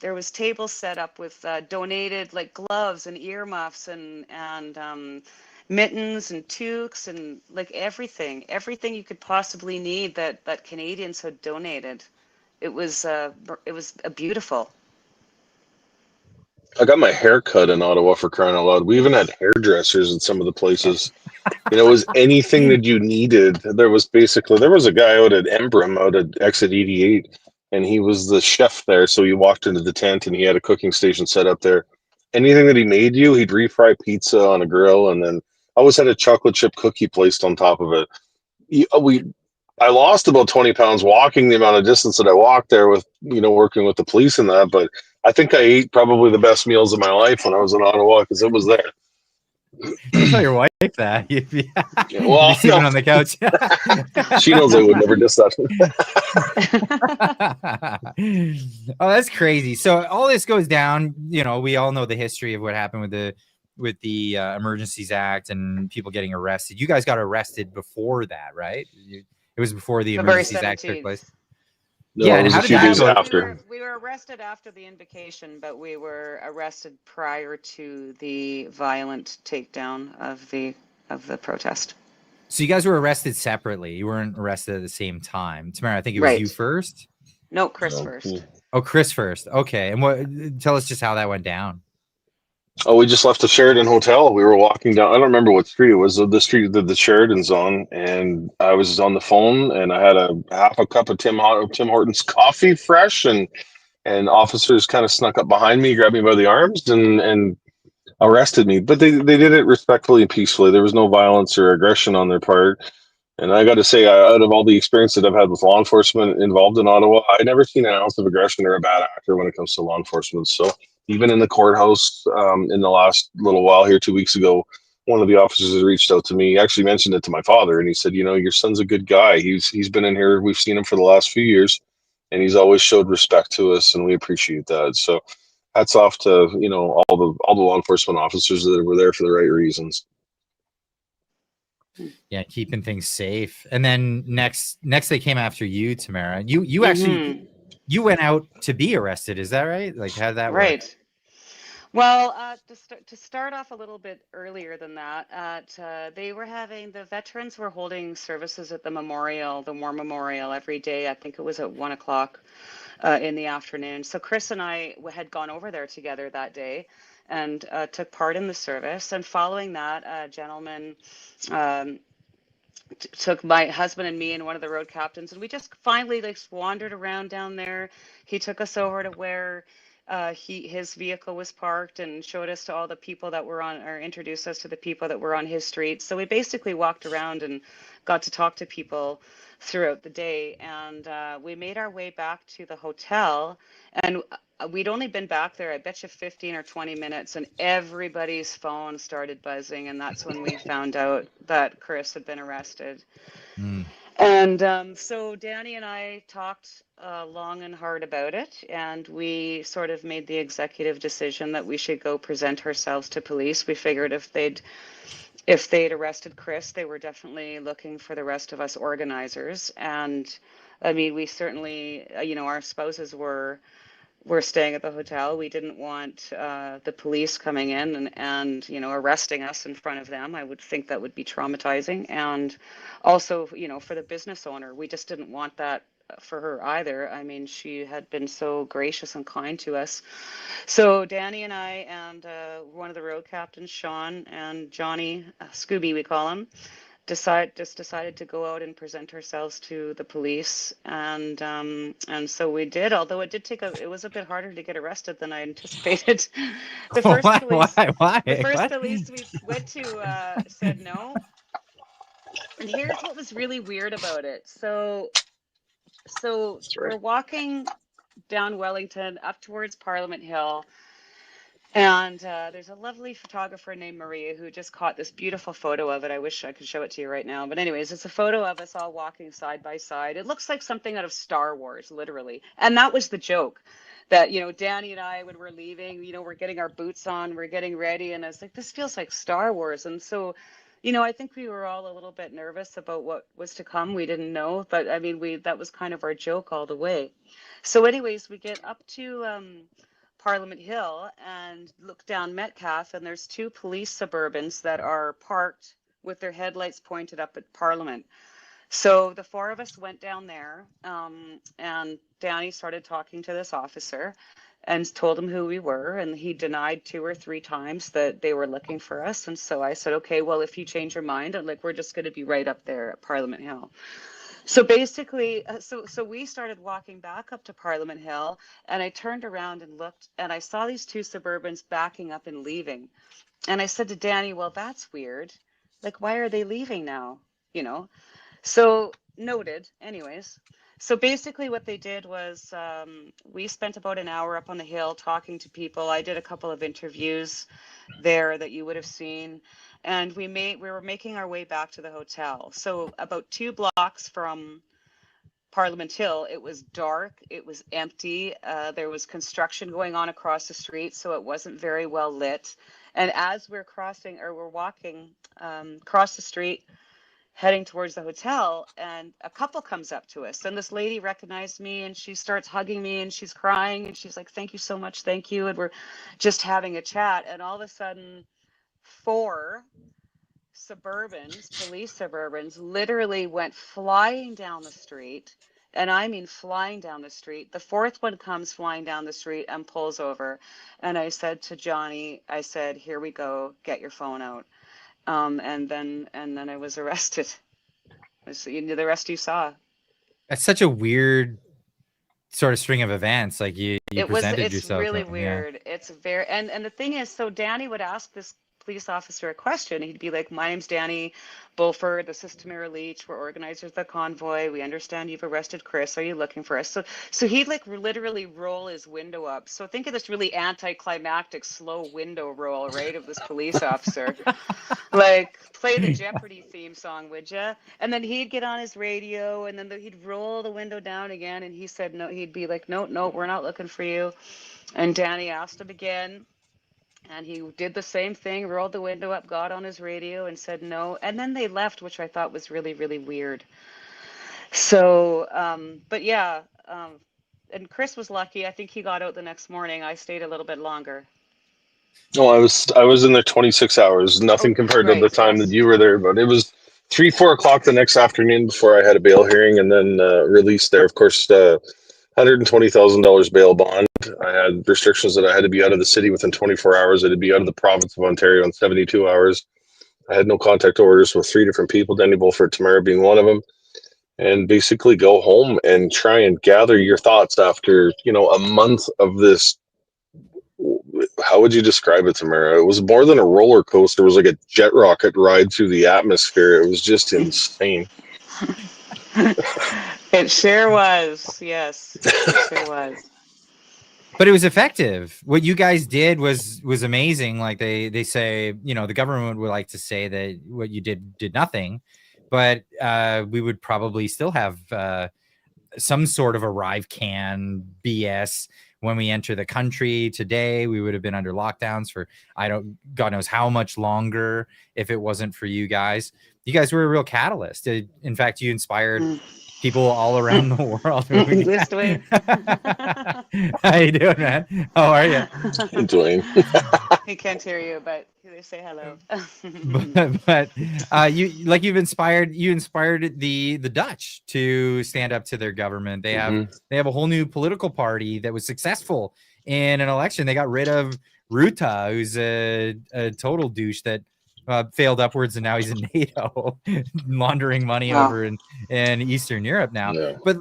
There was tables set up with donated like gloves and earmuffs and mittens and toques and like everything you could possibly need that Canadians had donated. It was beautiful. I got my hair cut in Ottawa, for crying out loud. We even had hairdressers in some of the places. You know, it was anything that you needed. There was a guy out at Embrim, out at Exit 88, and he was the chef there. So you walked into the tent and he had a cooking station set up there. Anything that he made you, he'd refry pizza on a grill, and then I always had a chocolate chip cookie placed on top of it. I lost about 20 pounds walking the amount of distance that I walked there with, you know, working with the police and that. But I think I ate probably the best meals of my life when I was in Ottawa because it was there. You tell your wife that. You'd be Well, sleeping no. on the couch. She knows I would never diss that. Oh, that's crazy. So all this goes down. You know, we all know the history of what happened with the Emergencies Act and people getting arrested. You guys got arrested before that, right? It was before the February emergencies act took 17th. place. No, Yeah, it and was how a did few that days go? after. We were arrested after the invocation, but we were arrested prior to the violent takedown of the protest. So you guys were arrested separately. You weren't arrested at the same time. Tamara, I think it was you Right. first. No, Chris No. first. Oh, Chris first. Okay, and what? Tell us just how that went down. Oh, we just left the Sheridan Hotel. We were walking down. I don't remember what street it was. The street that the Sheridan's on, and I was on the phone, and I had a half a cup of Tim Hortons coffee, fresh, and officers kind of snuck up behind me, grabbed me by the arms, and arrested me. But they did it respectfully and peacefully. There was no violence or aggression on their part. And I got to say, out of all the experience that I've had with law enforcement involved in Ottawa, I've never seen an ounce of aggression or a bad actor when it comes to law enforcement. So even in the courthouse, in the last little while here, 2 weeks ago, one of the officers has reached out to me. He actually mentioned it to my father, and he said, your son's a good guy. He's been in here. We've seen him for the last few years, and he's always showed respect to us, and we appreciate that. So hats off to all the law enforcement officers that were there for the right reasons. Yeah, keeping things safe. And then next they came after you, Tamara. You actually you went out to be arrested. Is that right? Like, how did that work? Right. Well, to start off a little bit earlier than that, the veterans were holding services at the memorial, the War Memorial, every day. I think it was at 1 o'clock in the afternoon. So Chris and I had gone over there together that day and took part in the service. And following that, a gentleman took my husband and me and one of the road captains, and we just finally like wandered around down there. He took us over to where his vehicle was parked and showed us to all the people that were on, or introduced us to the people that were on his street. So we basically walked around and got to talk to people throughout the day. And we made our way back to the hotel, and we'd only been back there, I bet you 15 or 20 minutes, and everybody's phone started buzzing. And that's when we found out that Chris had been arrested. Mm. And so Danny and I talked long and hard about it, and we sort of made the executive decision that we should go present ourselves to police. We figured if they'd arrested Chris, they were definitely looking for the rest of us organizers. And I mean, we certainly, our spouses were staying at the hotel. We didn't want the police coming in and arresting us in front of them. I would think that would be traumatizing. And also, for the business owner, we just didn't want that for her either. I mean, she had been so gracious and kind to us. So Danny and I and one of the road captains, Sean, and Johnny, Scooby we call him, decided to go out and present ourselves to the police, and so we did. Although it was a bit harder to get arrested than I anticipated. The first Why? police, Why? the first What? police we went to said no. And here's what was really weird about it. So we're walking down Wellington up towards Parliament Hill. And there's a lovely photographer named Maria who just caught this beautiful photo of it. I wish I could show it to you right now. But anyways, it's a photo of us all walking side by side. It looks like something out of Star Wars, literally. And that was the joke. That, Danny and I, when we're leaving, we're getting our boots on, we're getting ready. And I was like, this feels like Star Wars. And so, I think we were all a little bit nervous about what was to come. We didn't know. But I mean, that was kind of our joke all the way. So anyways, we get up to Parliament Hill and look down Metcalfe, and there's two police Suburbans that are parked with their headlights pointed up at Parliament. So the four of us went down there, and Danny started talking to this officer and told him who we were, and he denied 2 or 3 times that they were looking for us. And so I said, okay, well, if you change your mind, we're just going to be right up there at Parliament Hill. So basically, so we started walking back up to Parliament Hill, and I turned around and looked, and I saw these two Suburbans backing up and leaving. And I said to Danny, well, that's weird. Like, why are they leaving now? So noted, anyways. So basically what they did was we spent about an hour up on the hill talking to people. I did a couple of interviews there that you would have seen. And we were making our way back to the hotel. So about 2 blocks from Parliament Hill, it was dark, it was empty. There was construction going on across the street, so it wasn't very well lit. And as we're walking across the street, heading towards the hotel, and a couple comes up to us, and this lady recognized me, and she starts hugging me, and she's crying, and she's like, thank you so much, thank you. And we're just having a chat, and all of a sudden 4 police Suburbans, literally went flying down the street. And I mean flying down the street. The 4th one comes flying down the street and pulls over. And I said to Johnny, I said, here we go, get your phone out. And then I was arrested. So, the rest you saw. That's such a weird sort of string of events. Like you presented It's yourself. really Yeah. weird. It's very, and the thing is, so Danny would ask this police officer a question. He'd be like, my name's Danny Bulford. This is Tamara Lich. We're organizers of the convoy. We understand you've arrested Chris. Are you looking for us? So he'd like literally roll his window up. So think of this really anticlimactic slow window roll, right, of this police officer. Like, play the Jeopardy theme song, would ya? And then he'd get on his radio, and then he'd roll the window down again, and he said no. He'd be like, no, no, we're not looking for you. And Danny asked him again, and he did the same thing, rolled the window up, got on his radio, and said no. And then they left, which I thought was really, really weird. So, but yeah, and Chris was lucky. I think he got out the next morning. I stayed a little bit longer. No, I was in there 26 hours. Nothing compared to the Right, time yes. that you were there, but it was 3, 4 o'clock the next afternoon before I had a bail hearing, and then released there. Of course, $120,000 bail bond. I had restrictions that I had to be out of the city within 24 hours. I had to be out of the province of Ontario in 72 hours. I had no contact orders with 3 different people, Danny Bulford, Tamara being one of them, and basically go home and try and gather your thoughts after a month of this. How would you describe it, Tamara? It was more than a roller coaster. It was like a jet rocket ride through the atmosphere. It was just insane. It sure was. Yes, it sure was. But it was effective. What you guys did was amazing. Like they say, the government would like to say that what you did nothing, but we would probably still have some sort of arrive can BS when we enter the country today. We would have been under lockdowns for God knows how much longer if it wasn't for you guys. You guys were a real catalyst. In fact, you inspired people all around the world. This way. How you doing, man? How are you? Doing. He can't hear you, but they say hello. but you've inspired the Dutch to stand up to their government. They have a whole new political party that was successful in an election. They got rid of Ruta, who's a total douche that failed upwards, and now he's in NATO, laundering money over in Eastern Europe now. Yeah. But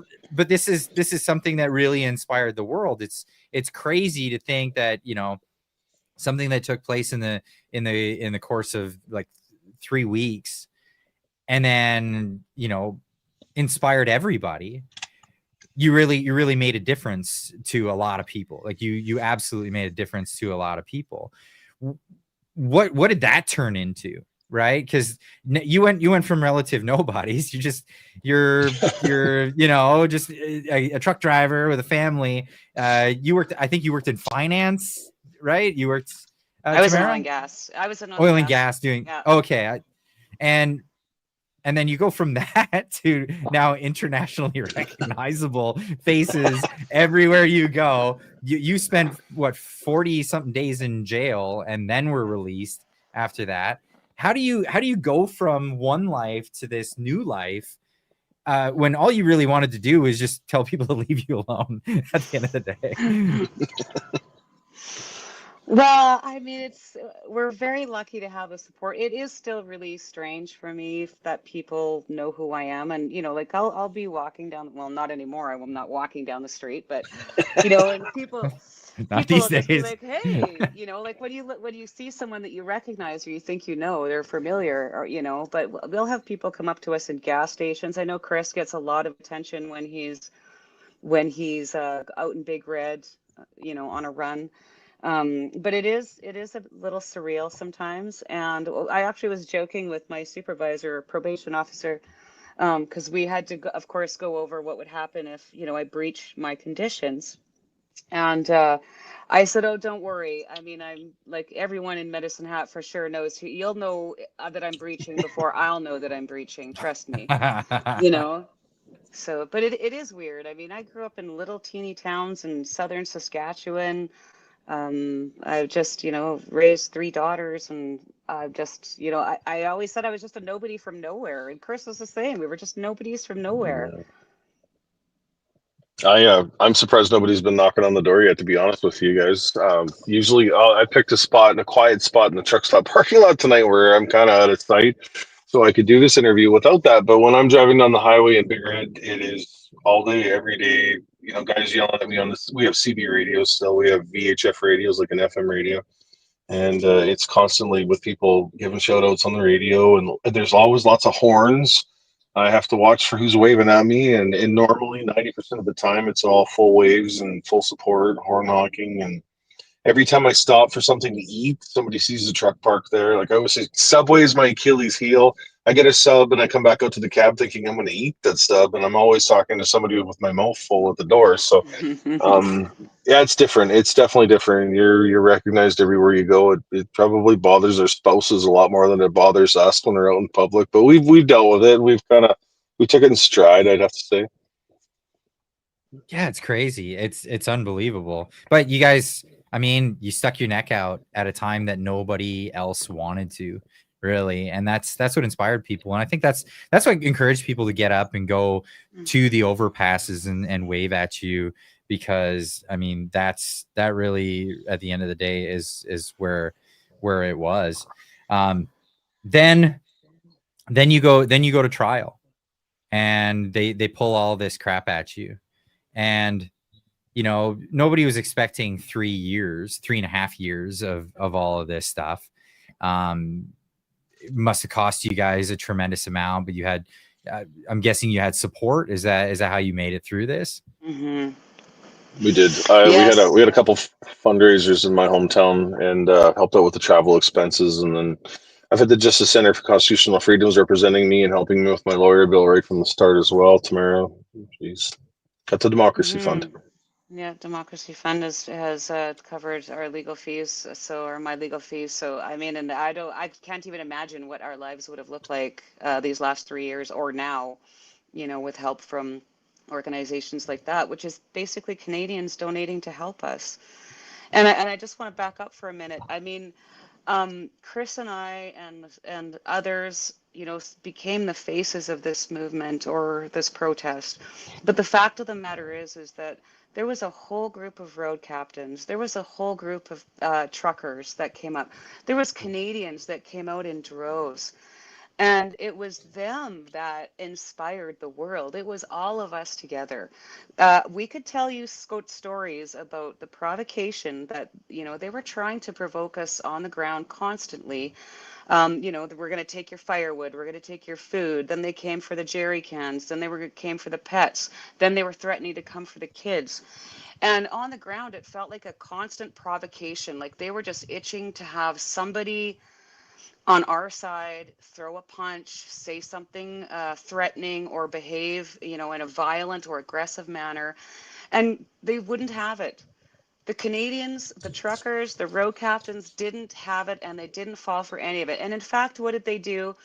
this is something that really inspired the world. It's crazy to think that something that took place in the course of like 3 weeks, and then inspired everybody. You really made a difference to a lot of people. Like you absolutely made a difference to a lot of people. What did that turn into, right? Because you went from relative nobodies. You're just a truck driver with a family. I think you worked in finance, right? You worked. I was in oil and gas. I was in oil and gas doing. Yeah. Okay, and then you go from that to now internationally recognizable faces everywhere you go. You spent 40 something days in jail and then were released after that. How do you go from one life to this new life when all you really wanted to do was just tell people to leave you alone at the end of the day? Well, I mean, we're very lucky to have the support. It is still really strange for me that people know who I am, and like I'll be walking down. Well, not anymore. I'm not walking down the street, but and people not these days. Just be like, hey, like when you see someone that you recognize or you think they're familiar, or but we'll have people come up to us in gas stations. I know Chris gets a lot of attention when he's out in Big Red, on a run. But it is a little surreal sometimes. And I actually was joking with my supervisor, probation officer, because we had to, of course, go over what would happen if, I breach my conditions. And I said, "Oh, don't worry. I mean, I'm like everyone in Medicine Hat for sure knows who. You'll know that I'm breaching before I'll know that I'm breaching. Trust me." You know. So, but it is weird. I mean, I grew up in little teeny towns in southern Saskatchewan. I've just, raised three daughters, and I've just, I always said I was just a nobody from nowhere. And Chris was the same. We were just nobodies from nowhere. I'm surprised nobody's been knocking on the door yet. To be honest with you guys, usually I picked a quiet spot in the truck stop parking lot tonight where I'm kind of out of sight, so I could do this interview without that. But when I'm driving down the highway in Big Red, it is all day, every day. Guys yelling at me on this. We have CB radios still. We have VHF radios, like an FM radio, and it's constantly with people giving shout outs on the radio, and there's always lots of horns. I have to watch for who's waving at me, and normally 90% of the time it's all full waves and full support, horn honking, and every time I stop for something to eat, somebody sees the truck parked there. Like I always say, Subway is my Achilles heel. I get a sub and I come back out to the cab thinking I'm going to eat that sub, and I'm always talking to somebody with my mouth full at the door. So, yeah, it's different. It's definitely different. You're recognized everywhere you go. It probably bothers their spouses a lot more than it bothers us when we're out in public. But we've dealt with it. We took it in stride, I'd have to say. Yeah, it's crazy. It's unbelievable. But you guys, I mean, you stuck your neck out at a time that nobody else wanted to, really. And that's what inspired people. And I think that's what encouraged people to get up and go to the overpasses and wave at you, because I mean, that really at the end of the day is where it was. Then you go to trial, and they pull all this crap at you. And nobody was expecting 3.5 years of all of this stuff. It must have cost you guys a tremendous amount, but you had, I'm guessing you had support. Is that how you made it through this? Mm-hmm. We did. Yes. We had a couple fundraisers in my hometown, and helped out with the travel expenses. And then I've had the Justice Center for Constitutional Freedoms representing me and helping me with my lawyer bill right from the start as well. Tamara, she's got the Democracy Fund. Mm-hmm. Yeah, Democracy Fund has covered our legal fees, or my legal fees. So I mean, and I can't even imagine what our lives would have looked like these last 3 years or now, with help from organizations like that, which is basically Canadians donating to help us. And I just want to back up for a minute. I mean, Chris and I and others, became the faces of this movement or this protest. But the fact of the matter is that there was a whole group of road captains. There was a whole group of truckers that came up. There was Canadians that came out in droves. And it was them that inspired the world. It was all of us together. We could tell you stories about the provocation that, they were trying to provoke us on the ground constantly. We're going to take your firewood, we're going to take your food. Then they came for the jerry cans. Then came for the pets. Then they were threatening to come for the kids. And on the ground, it felt like a constant provocation. Like they were just itching to have somebody on our side throw a punch, say something threatening, or behave, in a violent or aggressive manner, and they wouldn't have it. The Canadians, the truckers, the road captains didn't have it, and they didn't fall for any of it. And in fact, what did they do?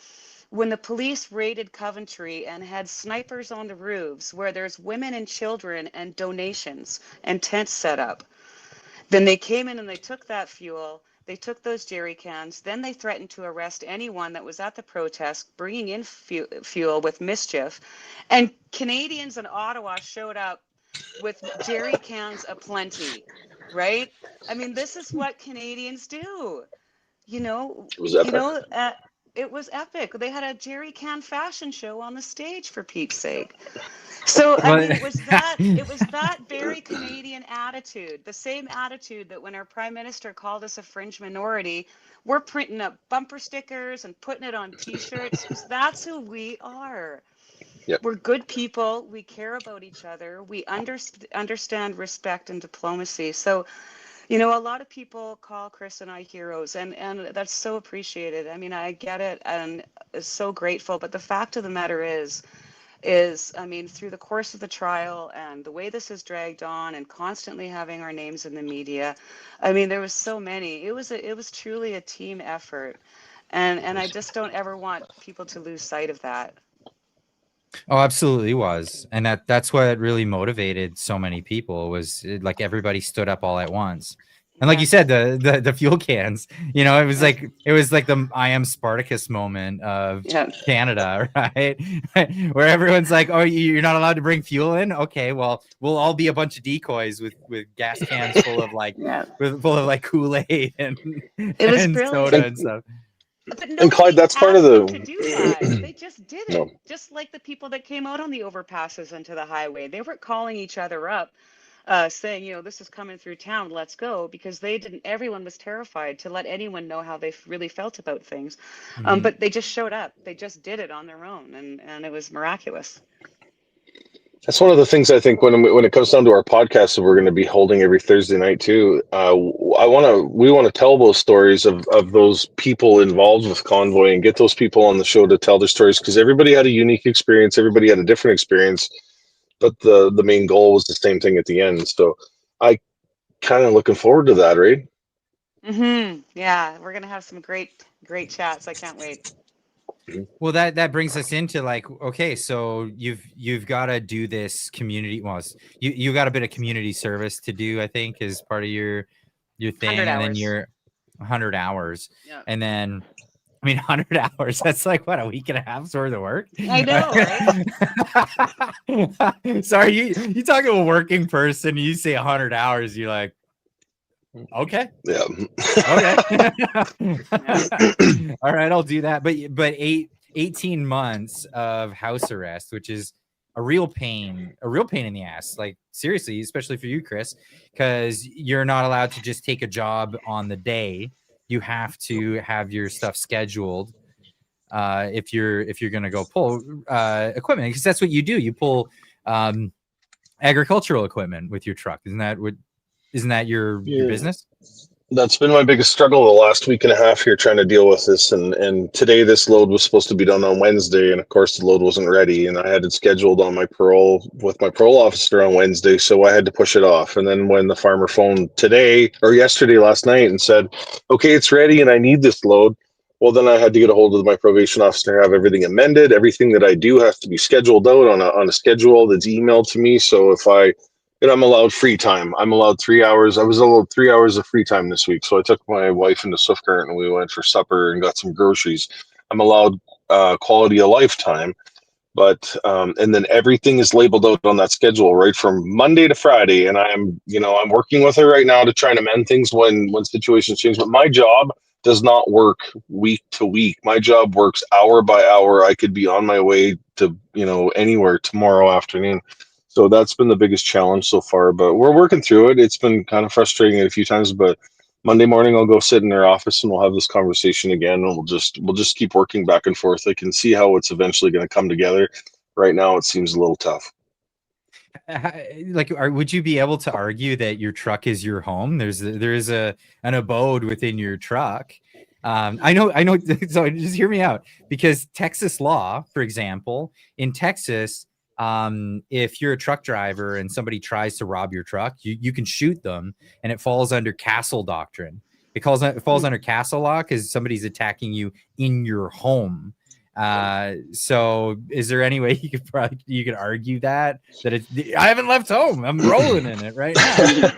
When the police raided Coventry and had snipers on the roofs where there's women and children and donations and tents set up, then they came in and they took that fuel, they took those jerry cans, then they threatened to arrest anyone that was at the protest, bringing in fuel with mischief. And Canadians in Ottawa showed up with jerry cans aplenty, right? I mean, this is what Canadians do. You know, It was you epic. know, uh, it was epic. They had a jerry can fashion show on the stage, for Pete's sake. So, I mean, it was that very Canadian attitude, the same attitude that when our prime minister called us a fringe minority, we're printing up bumper stickers and putting it on t-shirts, because that's who we are. Yep. We're good people. We care about each other. We understand respect and diplomacy. So, a lot of people call Chris and I heroes, and that's so appreciated. I mean, I get it and is so grateful. But the fact of the matter is, is, I mean, through the course of the trial and the way this has dragged on and constantly having our names in the media, I mean, there was so many. It was truly a team effort. And I just don't ever want people to lose sight of that. Oh, absolutely was. And that's what really motivated so many people was like everybody stood up all at once. And like you said, the fuel cans, you know, it was like the I am Spartacus moment of Canada, right? Where everyone's like, oh, you're not allowed to bring fuel in? Okay, well, we'll all be a bunch of decoys with gas cans full of like full of like Kool-Aid and soda and stuff. But and Clyde, that's part of the to do that. They just did it. Just like the people that came out on the overpasses into the highway. They weren't calling each other up, saying, you know, this is coming through town, let's go, because they didn't. Everyone was terrified to let anyone know how they really felt about things. But they just showed up. They just did it on their own, and it was miraculous. That's one of the things I think when it comes down to our podcast that we're going to be holding every Thursday night too. We want to tell those stories of those people involved with Convoy and get those people on the show to tell their stories, because everybody had a unique experience, everybody had a different experience, but the main goal was the same thing at the end. So I kind of looking forward to that, right? Yeah, we're gonna have some great chats. I can't wait. Well, that brings us into like, okay, so you've got to do this community. Well, you got a bit of community service to do, I think, is part of your thing, and then your 100 hours, and then I mean 100 hours. That's like what, a week and a half's worth of work. I know, right? Sorry, you talk to a working person, you say 100 hours, you're like, okay. Yeah. Okay. All right, I'll do that. But 18 months of house arrest, which is a real pain in the ass. Like seriously, especially for you, Chris, because you're not allowed to just take a job on the day. You have to have your stuff scheduled. If you're gonna go pull equipment, because that's what you do. You pull agricultural equipment with your truck. Isn't that your business? That's been my biggest struggle the last week and a half here, trying to deal with this. And today this load was supposed to be done on Wednesday, and of course the load wasn't ready, and I had it scheduled on my parole with my parole officer on Wednesday, so I had to push it off. And then when the farmer phoned yesterday last night and said, okay, it's ready and I need this load, well, then I had to get a hold of my probation officer, have everything amended. Everything that I do has to be scheduled out on a schedule that's emailed to me. So if I'm allowed free time. I'm allowed 3 hours. I was allowed 3 hours of free time this week. So I took my wife into Swift Current and we went for supper and got some groceries. I'm allowed quality of life time. But and then everything is labeled out on that schedule right from Monday to Friday. And I'm working with her right now to try and amend things when situations change. But my job does not work week to week. My job works hour by hour. I could be on my way to, anywhere tomorrow afternoon. So that's been the biggest challenge so far, but we're working through it. It's been kind of frustrating a few times, but Monday morning I'll go sit in their office and we'll have this conversation again, and we'll just keep working back and forth. I can see how it's eventually going to come together. Right now it seems a little tough. Would you be able to argue that your truck is your home? There is an abode within your truck. I know. So just hear me out, because Texas law, for example, in Texas, if you're a truck driver and somebody tries to rob your truck, you can shoot them, and it falls under castle doctrine. It falls under castle law because somebody's attacking you in your home. So is there any way you could argue that I haven't left home, I'm rolling in it right now?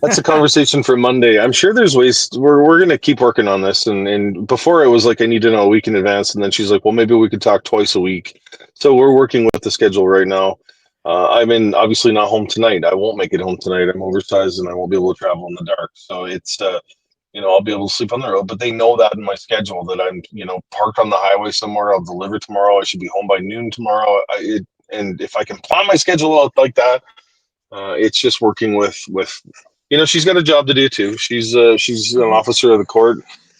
That's a conversation for Monday. I'm sure there's ways. We're going to keep working on this. And before it was like I need to know a week in advance. And then she's like, well, maybe we could talk twice a week. So we're working with the schedule right now. I'm obviously not home tonight. I won't make it home tonight. I'm oversized and I won't be able to travel in the dark. So it's, I'll be able to sleep on the road. But they know that in my schedule that I'm, parked on the highway somewhere. I'll deliver tomorrow. I should be home by noon tomorrow. And if I can plan my schedule out like that, it's just working with she's got a job to do too. She's an officer of the court,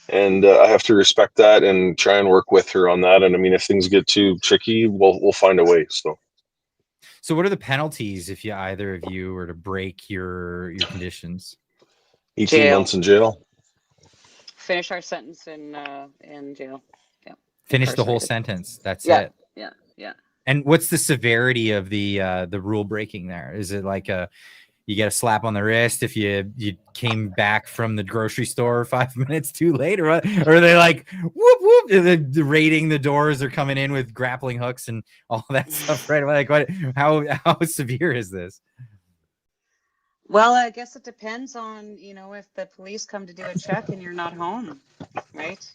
and I have to respect that and try and work with her on that. And I mean, if things get too tricky, we'll find a way. So what are the penalties if either of you were to break your conditions? 18 months in jail. Finish our sentence in jail. Yeah. Finish the whole sentence. That's it. Yeah. And what's the severity of the rule breaking there? Is it like you get a slap on the wrist if you came back from the grocery store 5 minutes too late, or what? Or are they like whoop whoop? They're raiding the doors, they're coming in with grappling hooks and all that stuff, right? Like what? How severe is this? Well, I guess it depends on, if the police come to do a check and you're not home, right?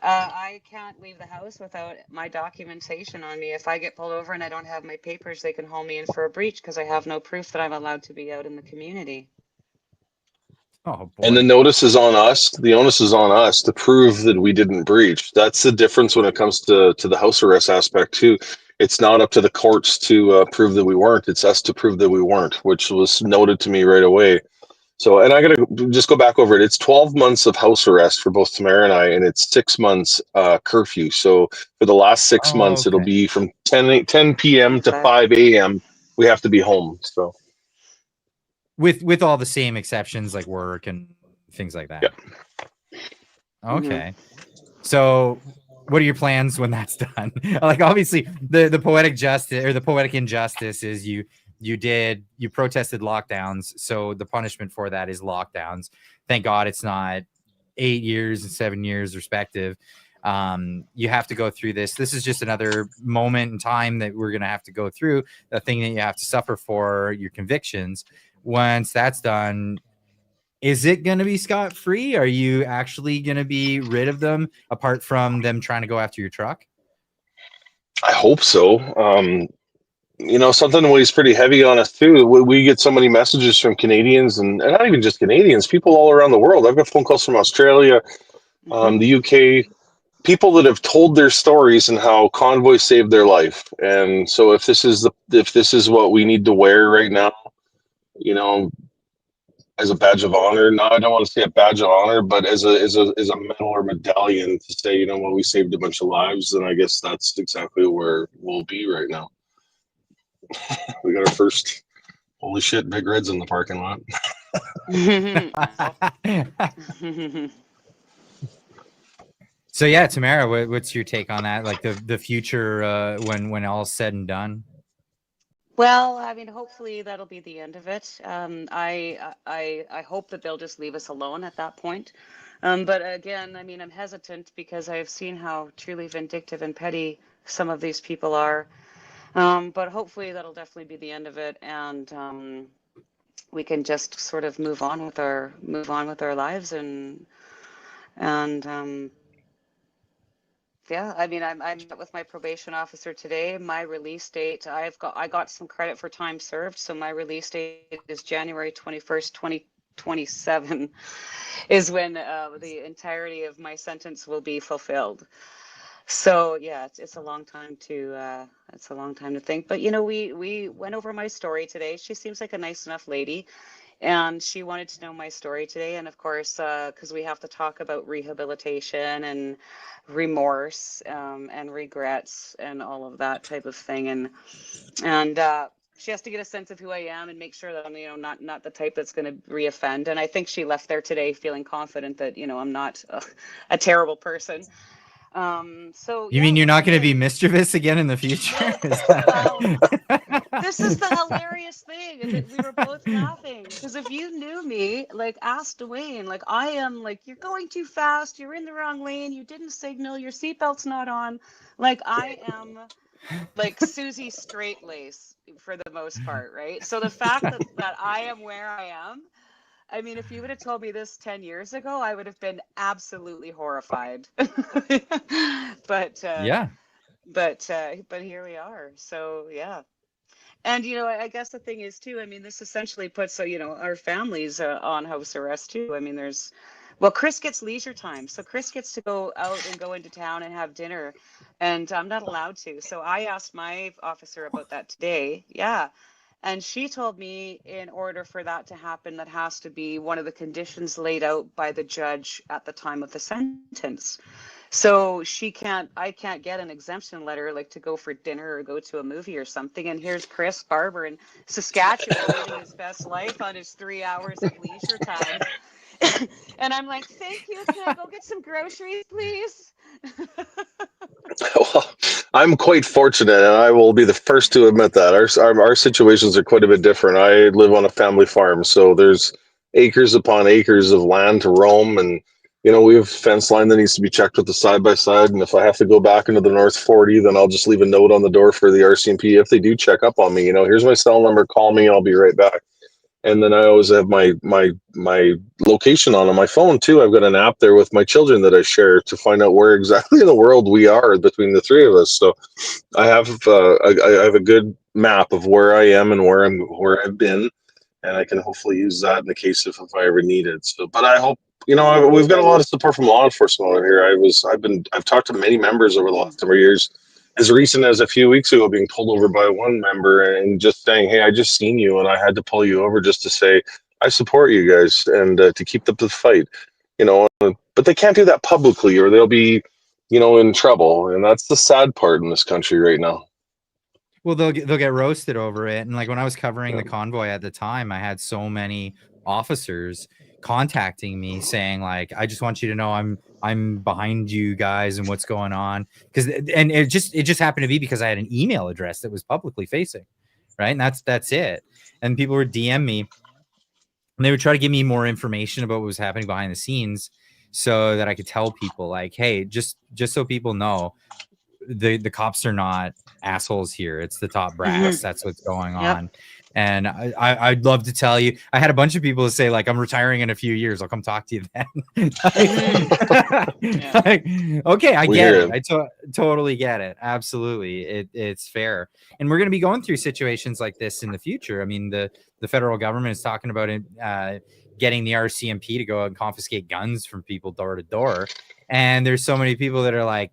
I can't leave the house without my documentation on me. If I get pulled over and I don't have my papers, they can haul me in for a breach because I have no proof that I'm allowed to be out in the community. Oh boy. And the notice is on us. The onus is on us to prove that we didn't breach. That's the difference when it comes to the house arrest aspect too. It's not up to the courts to prove that we weren't. It's us to prove that we weren't, which was noted to me right away. So, and I got to just go back over it. It's 12 months of house arrest for both Tamara and I, and it's 6 months curfew. So for the last 6 months, it'll Okay. be from 10 p.m. to Okay. 5 a.m. We have to be home. So With all the same exceptions like work and things like that. Yeah. Okay. So what are your plans when that's done? Like obviously the poetic justice or the poetic injustice is you protested lockdowns. So the punishment for that is lockdowns. Thank God it's not 8 years and 7 years respective. You have to go through this. This is just another moment in time that we're going to have to go through, the thing that you have to suffer for your convictions. Once that's done, is it going to be scot-free? Are you actually going to be rid of them apart from them trying to go after your truck? I hope so. Something weighs pretty heavy on us too. We get so many messages from Canadians and not even just Canadians, people all around the world. I've got phone calls from Australia, the UK, people that have told their stories and how convoy saved their life. And so if this is what we need to wear right now, as a badge of honor. No, I don't want to say a badge of honor, but as a medal or medallion to say, when we saved a bunch of lives, then I guess that's exactly where we'll be right now. We got our first holy shit big reds in the parking lot. So yeah, Tamara, what's your take on that? Like the future when all's said and done? Well, I mean, hopefully that'll be the end of it. I hope that they'll just leave us alone at that point. But again, I mean, I'm hesitant because I've seen how truly vindictive and petty some of these people are. But hopefully that'll definitely be the end of it, and we can just sort of move on with our lives and yeah, I mean, I met with my probation officer today. My release date, I got some credit for time served, so my release date is January 21st, 2027, is when the entirety of my sentence will be fulfilled. So yeah, it's a long time to think. But we went over my story today. She seems like a nice enough lady. And she wanted to know my story today. And of course, because we have to talk about rehabilitation and remorse and regrets and all of that type of thing. And she has to get a sense of who I am and make sure that I'm, not the type that's going to reoffend. And I think she left there today feeling confident that, I'm not a terrible person. So you mean you're not going to be mischievous again in the future? This is the hilarious thing, is that we were both laughing because if you knew me, like, ask Dwayne, like, I am, like, you're going too fast, you're in the wrong lane, you didn't signal, your seatbelt's not on. Like, I am like Susie Straightlace for the most part, right? So the fact that I am where I am, I mean, if you would have told me this 10 years ago, I would have been absolutely horrified. But Yeah. but here we are. So yeah. And I guess the thing is too, I mean, this essentially puts our families on house arrest too. I mean, Chris gets leisure time, so Chris gets to go out and go into town and have dinner, and I'm not allowed to. So I asked my officer about that today. Yeah. And she told me in order for that to happen, that has to be one of the conditions laid out by the judge at the time of the sentence. So I can't get an exemption letter, like to go for dinner or go to a movie or something. And here's Chris Barber in Saskatchewan living his best life on his 3 hours of leisure time. And I'm like, thank you. Can I go get some groceries, please? Well, I'm quite fortunate, and I will be the first to admit that our situations are quite a bit different. I live on a family farm, so there's acres upon acres of land to roam, and we have fence line that needs to be checked with the side by side. And if I have to go back into the North 40, then I'll just leave a note on the door for the RCMP if they do check up on me. Here's my cell number. Call me, and I'll be right back. And then I always have my location on my phone too. I've got an app there with my children that I share to find out where exactly in the world we are between the three of us. So I have I have a good map of where I am and where I've been, and I can hopefully use that in the case if I ever need it. So, but I hope we've got a lot of support from law enforcement over here. I've talked to many members over the last number of years, as recent as a few weeks ago, being pulled over by one member and just saying, "Hey, I just seen you, and I had to pull you over just to say I support you guys and to keep up the fight." But they can't do that publicly, or they'll be, in trouble, and that's the sad part in this country right now. Well, they'll get roasted over it. And like when I was covering the convoy at the time, I had so many officers contacting me saying like, I just want you to know I'm behind you guys and what's going on. And it just happened to be because I had an email address that was publicly facing, right? And that's it. And people would DM me and they would try to give me more information about what was happening behind the scenes so that I could tell people like, hey, just so people know, the cops are not assholes here. It's the top brass. That's what's going on. And I'd love to tell you, I had a bunch of people say like, I'm retiring in a few years. I'll come talk to you then. Like, okay, I get it. I totally get it. Absolutely. It's fair. And we're going to be going through situations like this in the future. I mean, the federal government is talking about it, getting the RCMP to go out and confiscate guns from people door to door. And there's so many people that are like,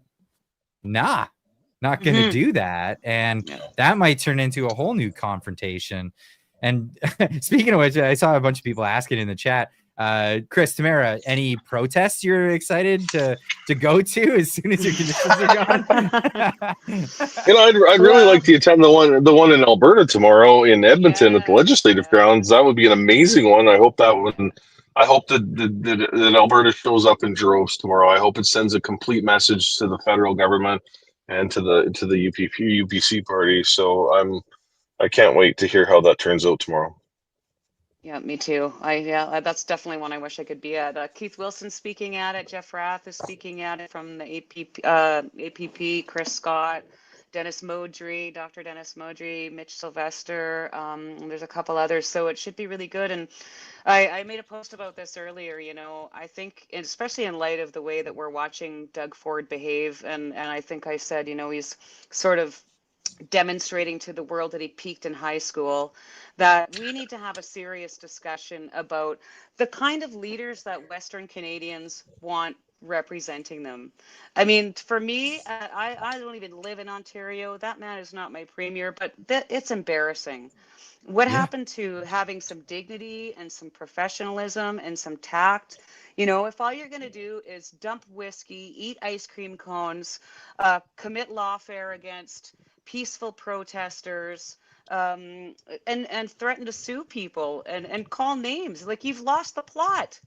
nah, not going to do that. And that might turn into a whole new confrontation. And speaking of which, I saw a bunch of people asking in the chat, Chris, Tamara, any protests you're excited to go to as soon as your conditions are gone? I'd really like to attend the one in Alberta tomorrow in Edmonton at the Legislative Grounds. That would be an amazing one. I hope that Alberta shows up in droves tomorrow. I hope it sends a complete message to the federal government and to the UPC party. So I can't wait to hear how that turns out tomorrow. Yeah, me too. That's definitely one I wish I could be at. Keith Wilson speaking at it. Jeff Rath is speaking at it from the APP. Chris Scott, Dennis Modry, Dr. Dennis Modry, Mitch Sylvester. There's a couple others, so it should be really good. And I made a post about this earlier. I think, especially in light of the way that we're watching Doug Ford behave, and I think I said, he's sort of demonstrating to the world that he peaked in high school, that we need to have a serious discussion about the kind of leaders that Western Canadians want representing them. I mean, for me, I don't even live in Ontario. That man is not my premier, but it's embarrassing. What happened to having some dignity and some professionalism and some tact? If all you're going to do is dump whiskey, eat ice cream cones, commit lawfare against peaceful protesters, and threaten to sue people and call names, like, you've lost the plot.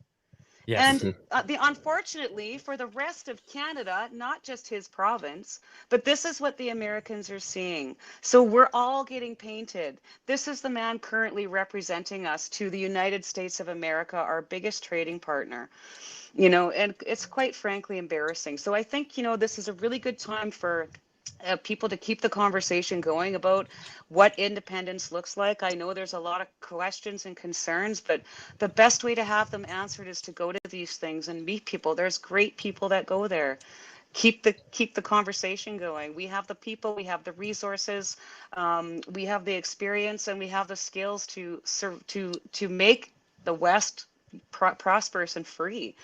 Yes. And unfortunately for the rest of Canada, not just his province, but this is what the Americans are seeing. So we're all getting painted. This is the man currently representing us to the United States of America, our biggest trading partner. And it's quite frankly embarrassing. So I think, this is a really good time for people to keep the conversation going about what independence looks like. I know there's a lot of questions and concerns, but the best way to have them answered is to go to these things and meet people. There's great people that go there. Keep the conversation going. We have the people, we have the resources, we have the experience, and we have the skills to make the West prosperous and free.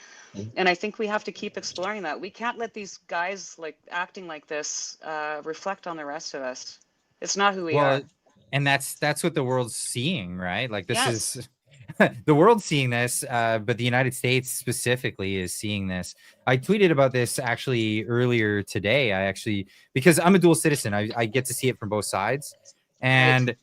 And I think we have to keep exploring that. We can't let these guys acting like this reflect on the rest of us. It's not who we are. And that's what the world's seeing, right? Like this is the world's seeing this, but the United States specifically is seeing this. I tweeted about this actually earlier today. Because I'm a dual citizen, I get to see it from both sides. And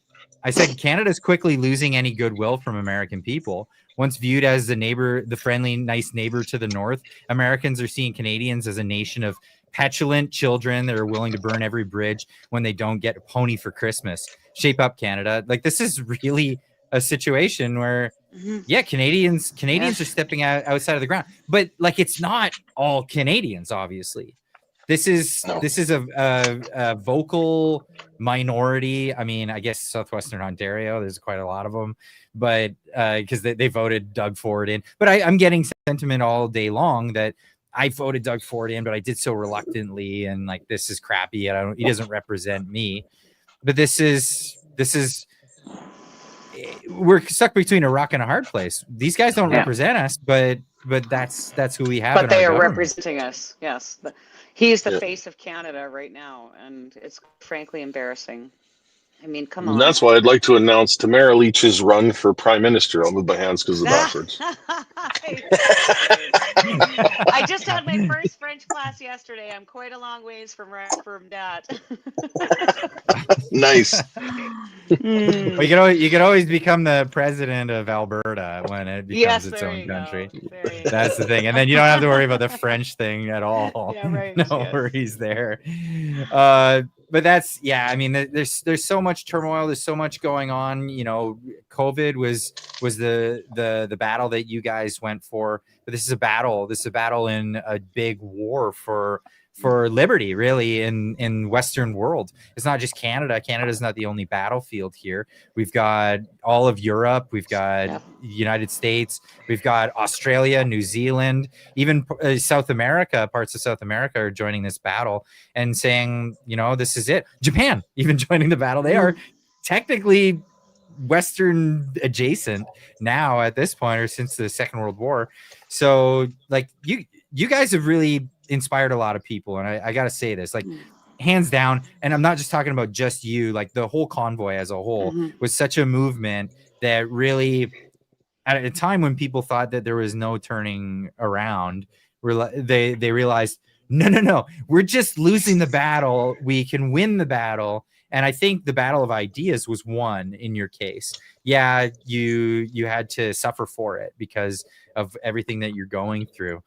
I said Canada's quickly losing any goodwill from American people. Once viewed as the friendly, nice neighbor to the north, Americans are seeing Canadians as a nation of petulant children that are willing to burn every bridge when they don't get a pony for Christmas. Shape up, Canada. Like, this is really a situation where, yeah, Canadians are stepping outside of the ground, but like, it's not all Canadians, obviously. This is a vocal minority. I mean, I guess Southwestern Ontario, there's quite a lot of them, but because they voted Doug Ford in. But I'm getting sentiment all day long that I voted Doug Ford in, but I did so reluctantly, and like, this is crappy. He doesn't represent me. But this is we're stuck between a rock and a hard place. These guys don't represent us, but that's who we have. But they are government. representing us. Yes, he is the face of Canada right now, and it's frankly embarrassing. I mean, come on. And that's why I'd like to announce Tamara Lich's run for Prime Minister. I'll move my hands because of the backwards. I just had my first French class yesterday. I'm quite a long ways from that. Nice. Well, you could always become the president of Alberta when it becomes its own country. That's the thing, and then you don't have to worry about the French thing at all. Yeah, right. No worries there. But that's, yeah, I mean, there's so much turmoil, there's so much going on. You know, COVID was the battle that you guys went for, but this is a battle in a big war for liberty, really, in Western world. It's not just Canada. Canada's not the only battlefield here. We've got all of Europe, we've got United States, we've got Australia, New Zealand, even South America. Parts of South America are joining this battle and saying, you know, this is it. Japan even joining the battle. They are technically Western adjacent now at this point, or since the Second World War. So like, you guys have really inspired a lot of people, and I gotta say this, like, hands down, and I'm not just talking about just you, like the whole convoy as a whole was such a movement that really, at a time when people thought that there was no turning around, they realized, no, we're just losing the battle, we can win the battle. And I think the battle of ideas was won in your case. Yeah, you had to suffer for it because of everything that you're going through.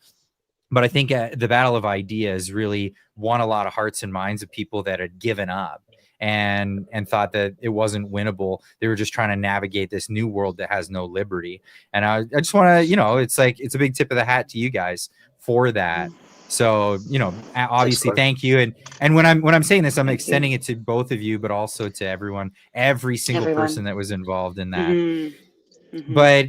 But I think the battle of ideas really won a lot of hearts and minds of people that had given up and thought that it wasn't winnable. They were just trying to navigate this new world that has no liberty. And I just want to, you know, it's like, it's a big tip of the hat to you guys for that. So, you know, obviously, thank you. And when I'm saying this, I'm extending it to both of you, but also to every single person that was involved in that. But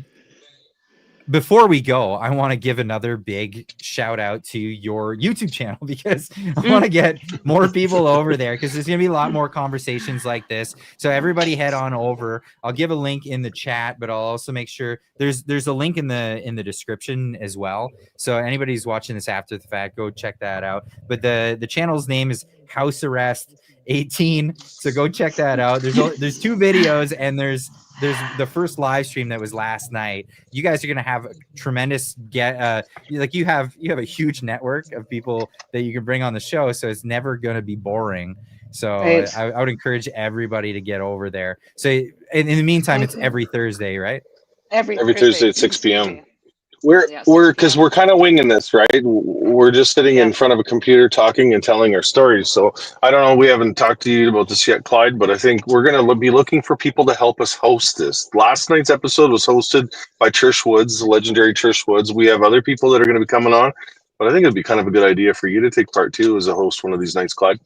before we go, I want to give another big shout out to your YouTube channel, because I want to get more people over there, because there's going to be a lot more conversations like this. So everybody head on over. I'll give a link in the chat, but I'll also make sure there's a link in the description as well. So anybody who's watching this after the fact, go check that out. But the channel's name is House Arrest 18. So go check that out. There's 2 videos, and there's the first live stream that was last night. You guys are going to have a tremendous like you have a huge network of people that you can bring on the show. So it's never going to be boring. So I would encourage everybody to get over there. So in the meantime, it's every Thursday, right? Every Thursday at 6 p.m. We're kind of winging this, right? We're just sitting in front of a computer talking and telling our stories. So I don't know, we haven't talked to you about this yet, Clyde, but I think we're going to be looking for people to help us host this. Last night's episode was hosted by Trish Woods, the legendary Trish Woods. We have other people that are going to be coming on, but I think it'd be kind of a good idea for you to take part too as a host one of these nights, Clyde.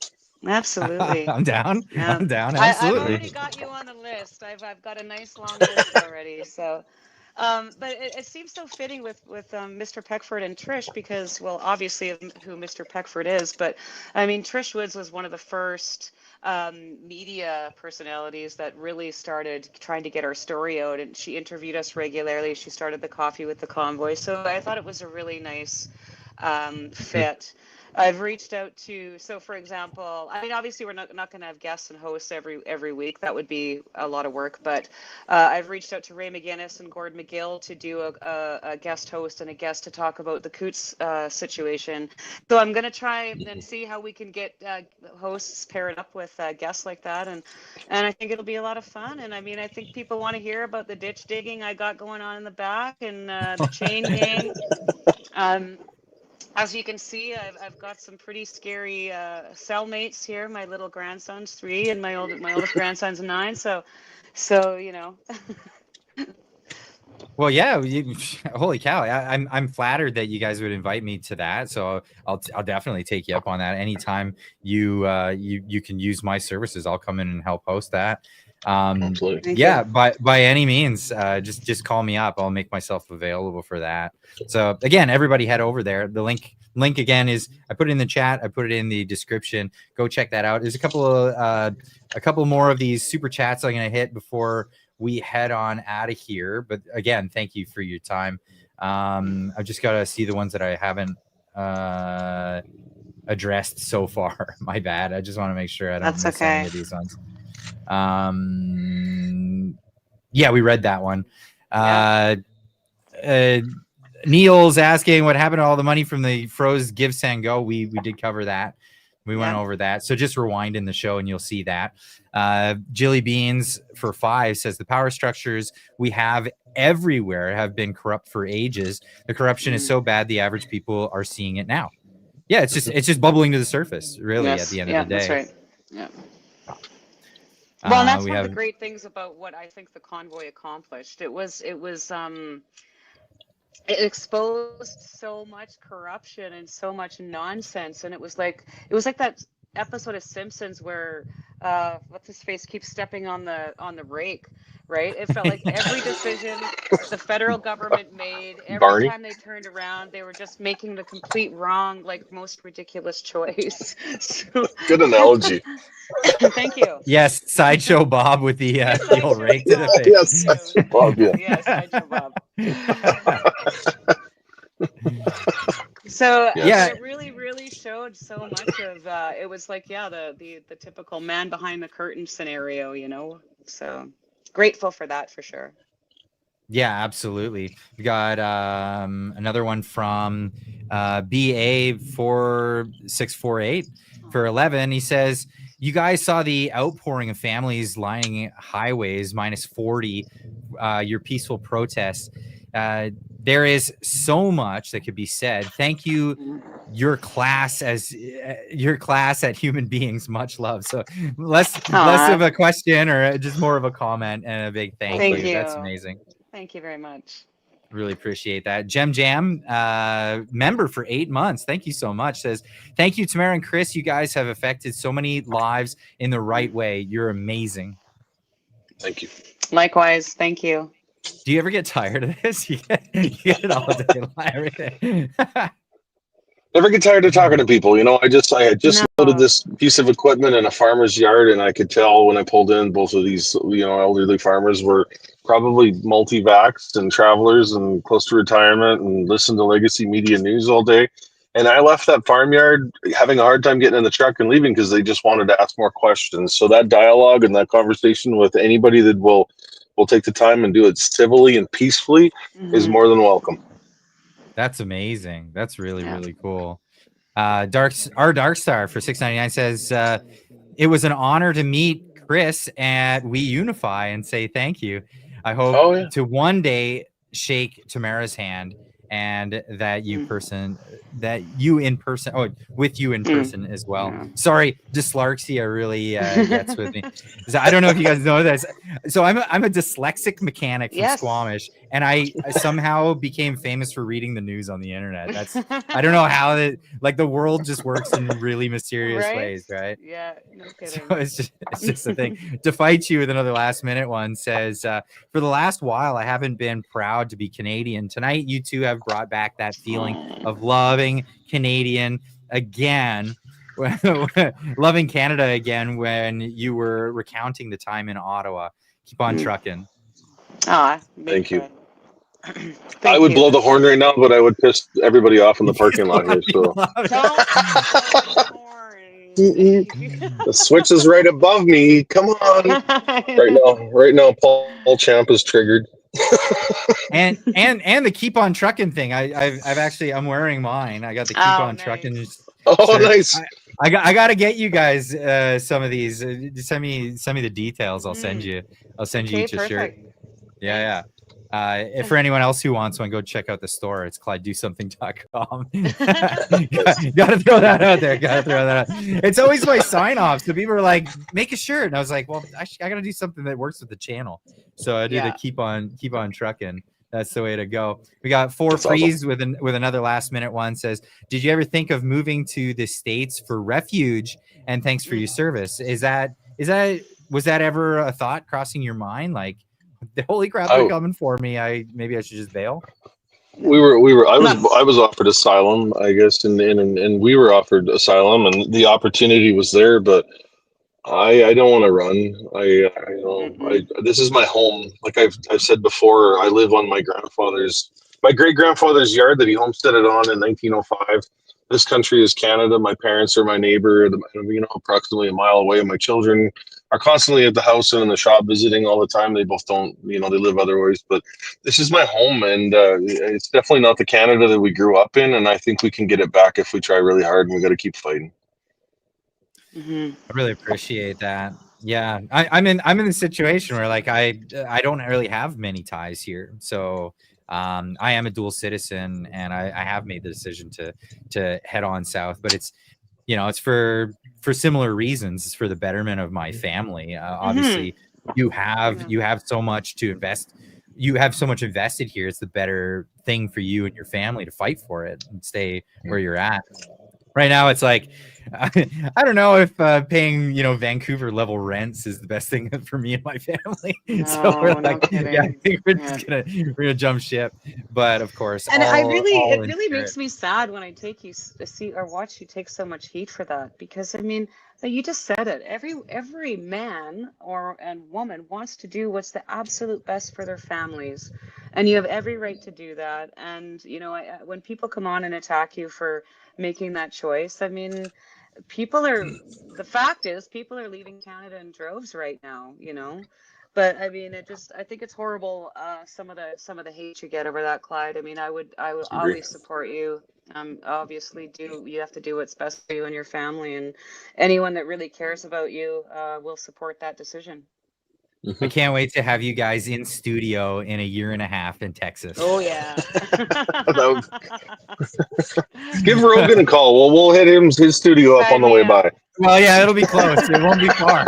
Absolutely. I'm down. I'm down. Absolutely. I've already got you on the list. I've got a nice long list already. So, but it seems so fitting with Mr. Peckford and Trish, because, well, obviously who Mr. Peckford is, but I mean, Trish Woods was one of the first media personalities that really started trying to get our story out, and she interviewed us regularly. She started the Coffee with the Convoy. So I thought it was a really nice fit. I've reached out to, so for example, I mean, obviously we're not going to have guests and hosts every week. That would be a lot of work, but I've reached out to Ray McGinnis and Gord McGill to do a guest host and a guest to talk about the Coots situation. So I'm going to try and see how we can get hosts paired up with guests like that. And I think it'll be a lot of fun. And I mean, I think people want to hear about the ditch digging I got going on in the back, and the chain gang. As you can see, I've got some pretty scary cellmates here. My little grandson's 3, and my oldest grandson's 9. So you know. Well, yeah, holy cow! I'm flattered that you guys would invite me to that. So I'll definitely take you up on that. Anytime you can use my services, I'll come in and help host that. Absolutely. Thank Yeah, you. by any means, just call me up. I'll make myself available for that. So again, everybody head over there. The link again is I put it in the chat. I put it in the description. Go check that out. There's a couple more of these super chats I'm gonna hit before we head on out of here. But again, thank you for your time. I've just got to see the ones that I haven't addressed so far. My bad. I just want to make sure I don't That's miss any okay. of these ones. Yeah, we read that one. Neil's asking what happened to all the money from the froze Give Send Go. We did cover that. We went over that. So just rewind in the show and you'll see that. Jilly Beans for 5 says the power structures we have everywhere have been corrupt for ages. The corruption is so bad the average people are seeing it now. Yeah, it's just bubbling to the surface, really, at the end of the day. That's right. Yeah. Well, and that's we one have of the great things about what I think the convoy accomplished. It exposed so much corruption and so much nonsense, and it was like that episode of Simpsons where what's his face keeps stepping on the rake, right? It felt like every decision the federal government made, every time they turned around, they were just making the complete wrong, like most ridiculous choice. So, Good analogy. thank you. Yes, Sideshow Bob with the old rake to the face. Yes, Bob, yeah. Yes, Sideshow Bob. So Yeah. it really showed so much of it was like the typical man behind the curtain scenario, you know. So grateful for that for sure. Yeah, absolutely. We got another one from BA4648 for 11. He says, you guys saw the outpouring of families lining highways -40, your peaceful protests. There is so much that could be said. Thank you, your class at Human Beings. Much love. So less of a question or just more of a comment and a big thank you. That's amazing. Thank you very much. Really appreciate that. Gem Jam, member for 8 months. Thank you so much. Says, thank you, Tamara and Chris. You guys have affected so many lives in the right way. You're amazing. Thank you. Likewise. Thank you. Do you ever get tired of this? You get it all day long, every day. Never get tired of talking to people. You know, I had just loaded this piece of equipment in a farmer's yard, and I could tell when I pulled in, both of these, elderly farmers were probably multi-vaxxed and travelers and close to retirement and listened to legacy media news all day. And I left that farmyard having a hard time getting in the truck and leaving because they just wanted to ask more questions. So that dialogue and that conversation with anybody that will take the time and do it civilly and peacefully is more than welcome. That's amazing. That's really, really cool. Darkstar for 6.99 says, it was an honor to meet Chris at We Unify and say thank you. I hope to one day shake Tamara's hand and that you in person as well. Sorry, dyslexia really gets with me. So I don't know if you guys know this. So I'm a dyslexic mechanic from Squamish, and I somehow became famous for reading the news on the internet. I don't know how the world just works in really mysterious ways, right? Yeah, no kidding. So it's just a thing. To fight you with another last minute one says, for the last while, I haven't been proud to be Canadian. Tonight, you two have brought back that feeling of loving Canadian again, loving Canada again when you were recounting the time in Ottawa. Keep on trucking. Thank you. I would blow the horn right now, but I would piss everybody off in the parking lot here. So the switch is right above me. Come on. Right now, Paul Champ is triggered. and the keep on trucking thing. I'm wearing mine. I got the keep on trucking. Oh, nice. I got to get you guys some of these. Send me the details. I'll send you each a shirt. Yeah. For anyone else who wants one, go check out the store. It's ClydeDoSomething.com. Gotta throw that out there. Gotta throw that out. It's always my sign off. So people are like, make a shirt. And I was like, well, I gotta do something that works with the channel. So I did a keep on trucking. That's the way to go. We got four That's frees with another last minute one. Says, did you ever think of moving to the States for refuge? And thanks for your service. Was that ever a thought crossing your mind? Like, holy crap, they're coming for me. Maybe I should just bail. I was offered asylum, I guess, and we were offered asylum, and the opportunity was there, but I don't want to run. This is my home. Like I've said before, I live on my great grandfather's yard that he homesteaded on in 1905. This country is Canada. My parents are my neighbor, approximately a mile away. My children are constantly at the house and in the shop visiting all the time. They both don't, they live otherwise, but this is my home, and it's definitely not the Canada that we grew up in. And I think we can get it back if we try really hard, and we got to keep fighting. I really appreciate that. Yeah, I'm in the situation where like I don't really have many ties here, so I am a dual citizen, and I have made the decision to head on south. But it's it's for similar reasons. It's for the betterment of my family. Obviously, you have so much to invest. You have so much invested here. It's the better thing for you and your family to fight for it and stay where you're at. Right now, it's like I don't know if paying Vancouver level rents is the best thing for me and my family. So we're like, I think we're just gonna jump ship. But of course, and it really makes me sad when I take you to see or watch you take so much heat for that, because I mean, you just said it. Every man and woman wants to do what's the absolute best for their families, and you have every right to do that. And when people come on and attack you for making that choice, I mean, the fact is people are leaving Canada in droves right now, but I mean, I think it's horrible. Some of the hate you get over that, Clyde. I mean, I would always support you. Obviously you have to do what's best for you and your family, and anyone that really cares about you will support that decision. I can't wait to have you guys in studio in a year and a half in Texas. Oh yeah. Give Rogan a call. We'll hit his studio up on the way by. Well, yeah, it'll be close. It won't be far.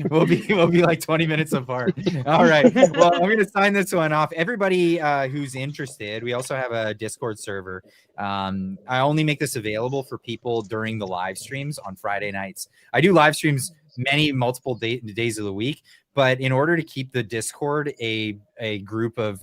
We'll be like 20 minutes apart. All right. Well, I'm going to sign this one off. Everybody who's interested, we also have a Discord server. I only make this available for people during the live streams on Friday nights. I do live streams multiple days of the week, but in order to keep the Discord a group of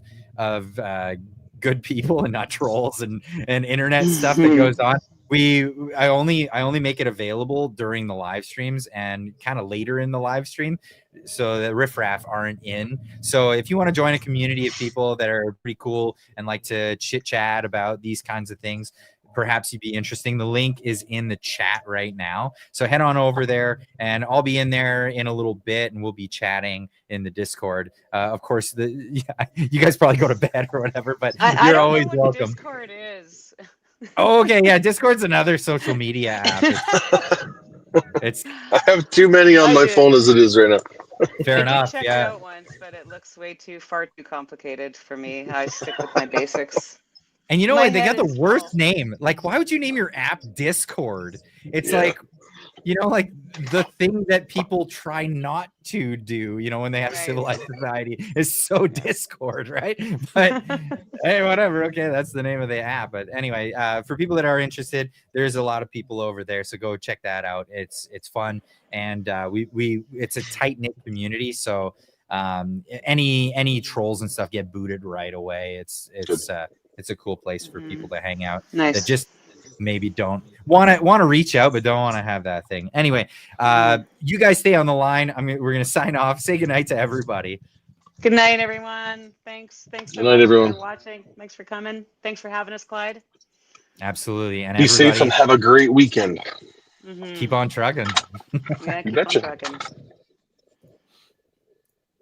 good people and not trolls and internet stuff that goes on, I only make it available during the live streams and kind of later in the live stream, so the riffraff aren't in. So if you want to join a community of people that are pretty cool and like to chit chat about these kinds of things, perhaps you'd be interesting. The link is in the chat right now. So head on over there, and I'll be in there in a little bit, and we'll be chatting in the Discord. Of course, you guys probably go to bed or whatever, but you're always welcome. Discord is. Oh, okay, yeah. Discord's another social media app. It's I have too many on my phone as it is right now. Fair enough. I checked it out once, but it looks far too complicated for me. I stick with my basics. And you know what? They got the worst name. Like, why would you name your app Discord? It's like, like the thing that people try not to do, when they have civilized society is so Discord, right? But hey, whatever. Okay, that's the name of the app. But anyway, for people that are interested, there's a lot of people over there, so go check that out. It's fun, and it's a tight knit community. So any trolls and stuff get booted right away. It's a cool place for people to hang out. Nice. That just maybe don't want to reach out, but don't want to have that thing. Anyway, you guys stay on the line. We're gonna sign off. Say goodnight to everybody. Good night, everyone. Thanks good night, everyone. For watching. Thanks for coming. Thanks for having us, Clyde. Absolutely. And be safe and have a great weekend. Keep on trucking. Yeah, keep on trucking.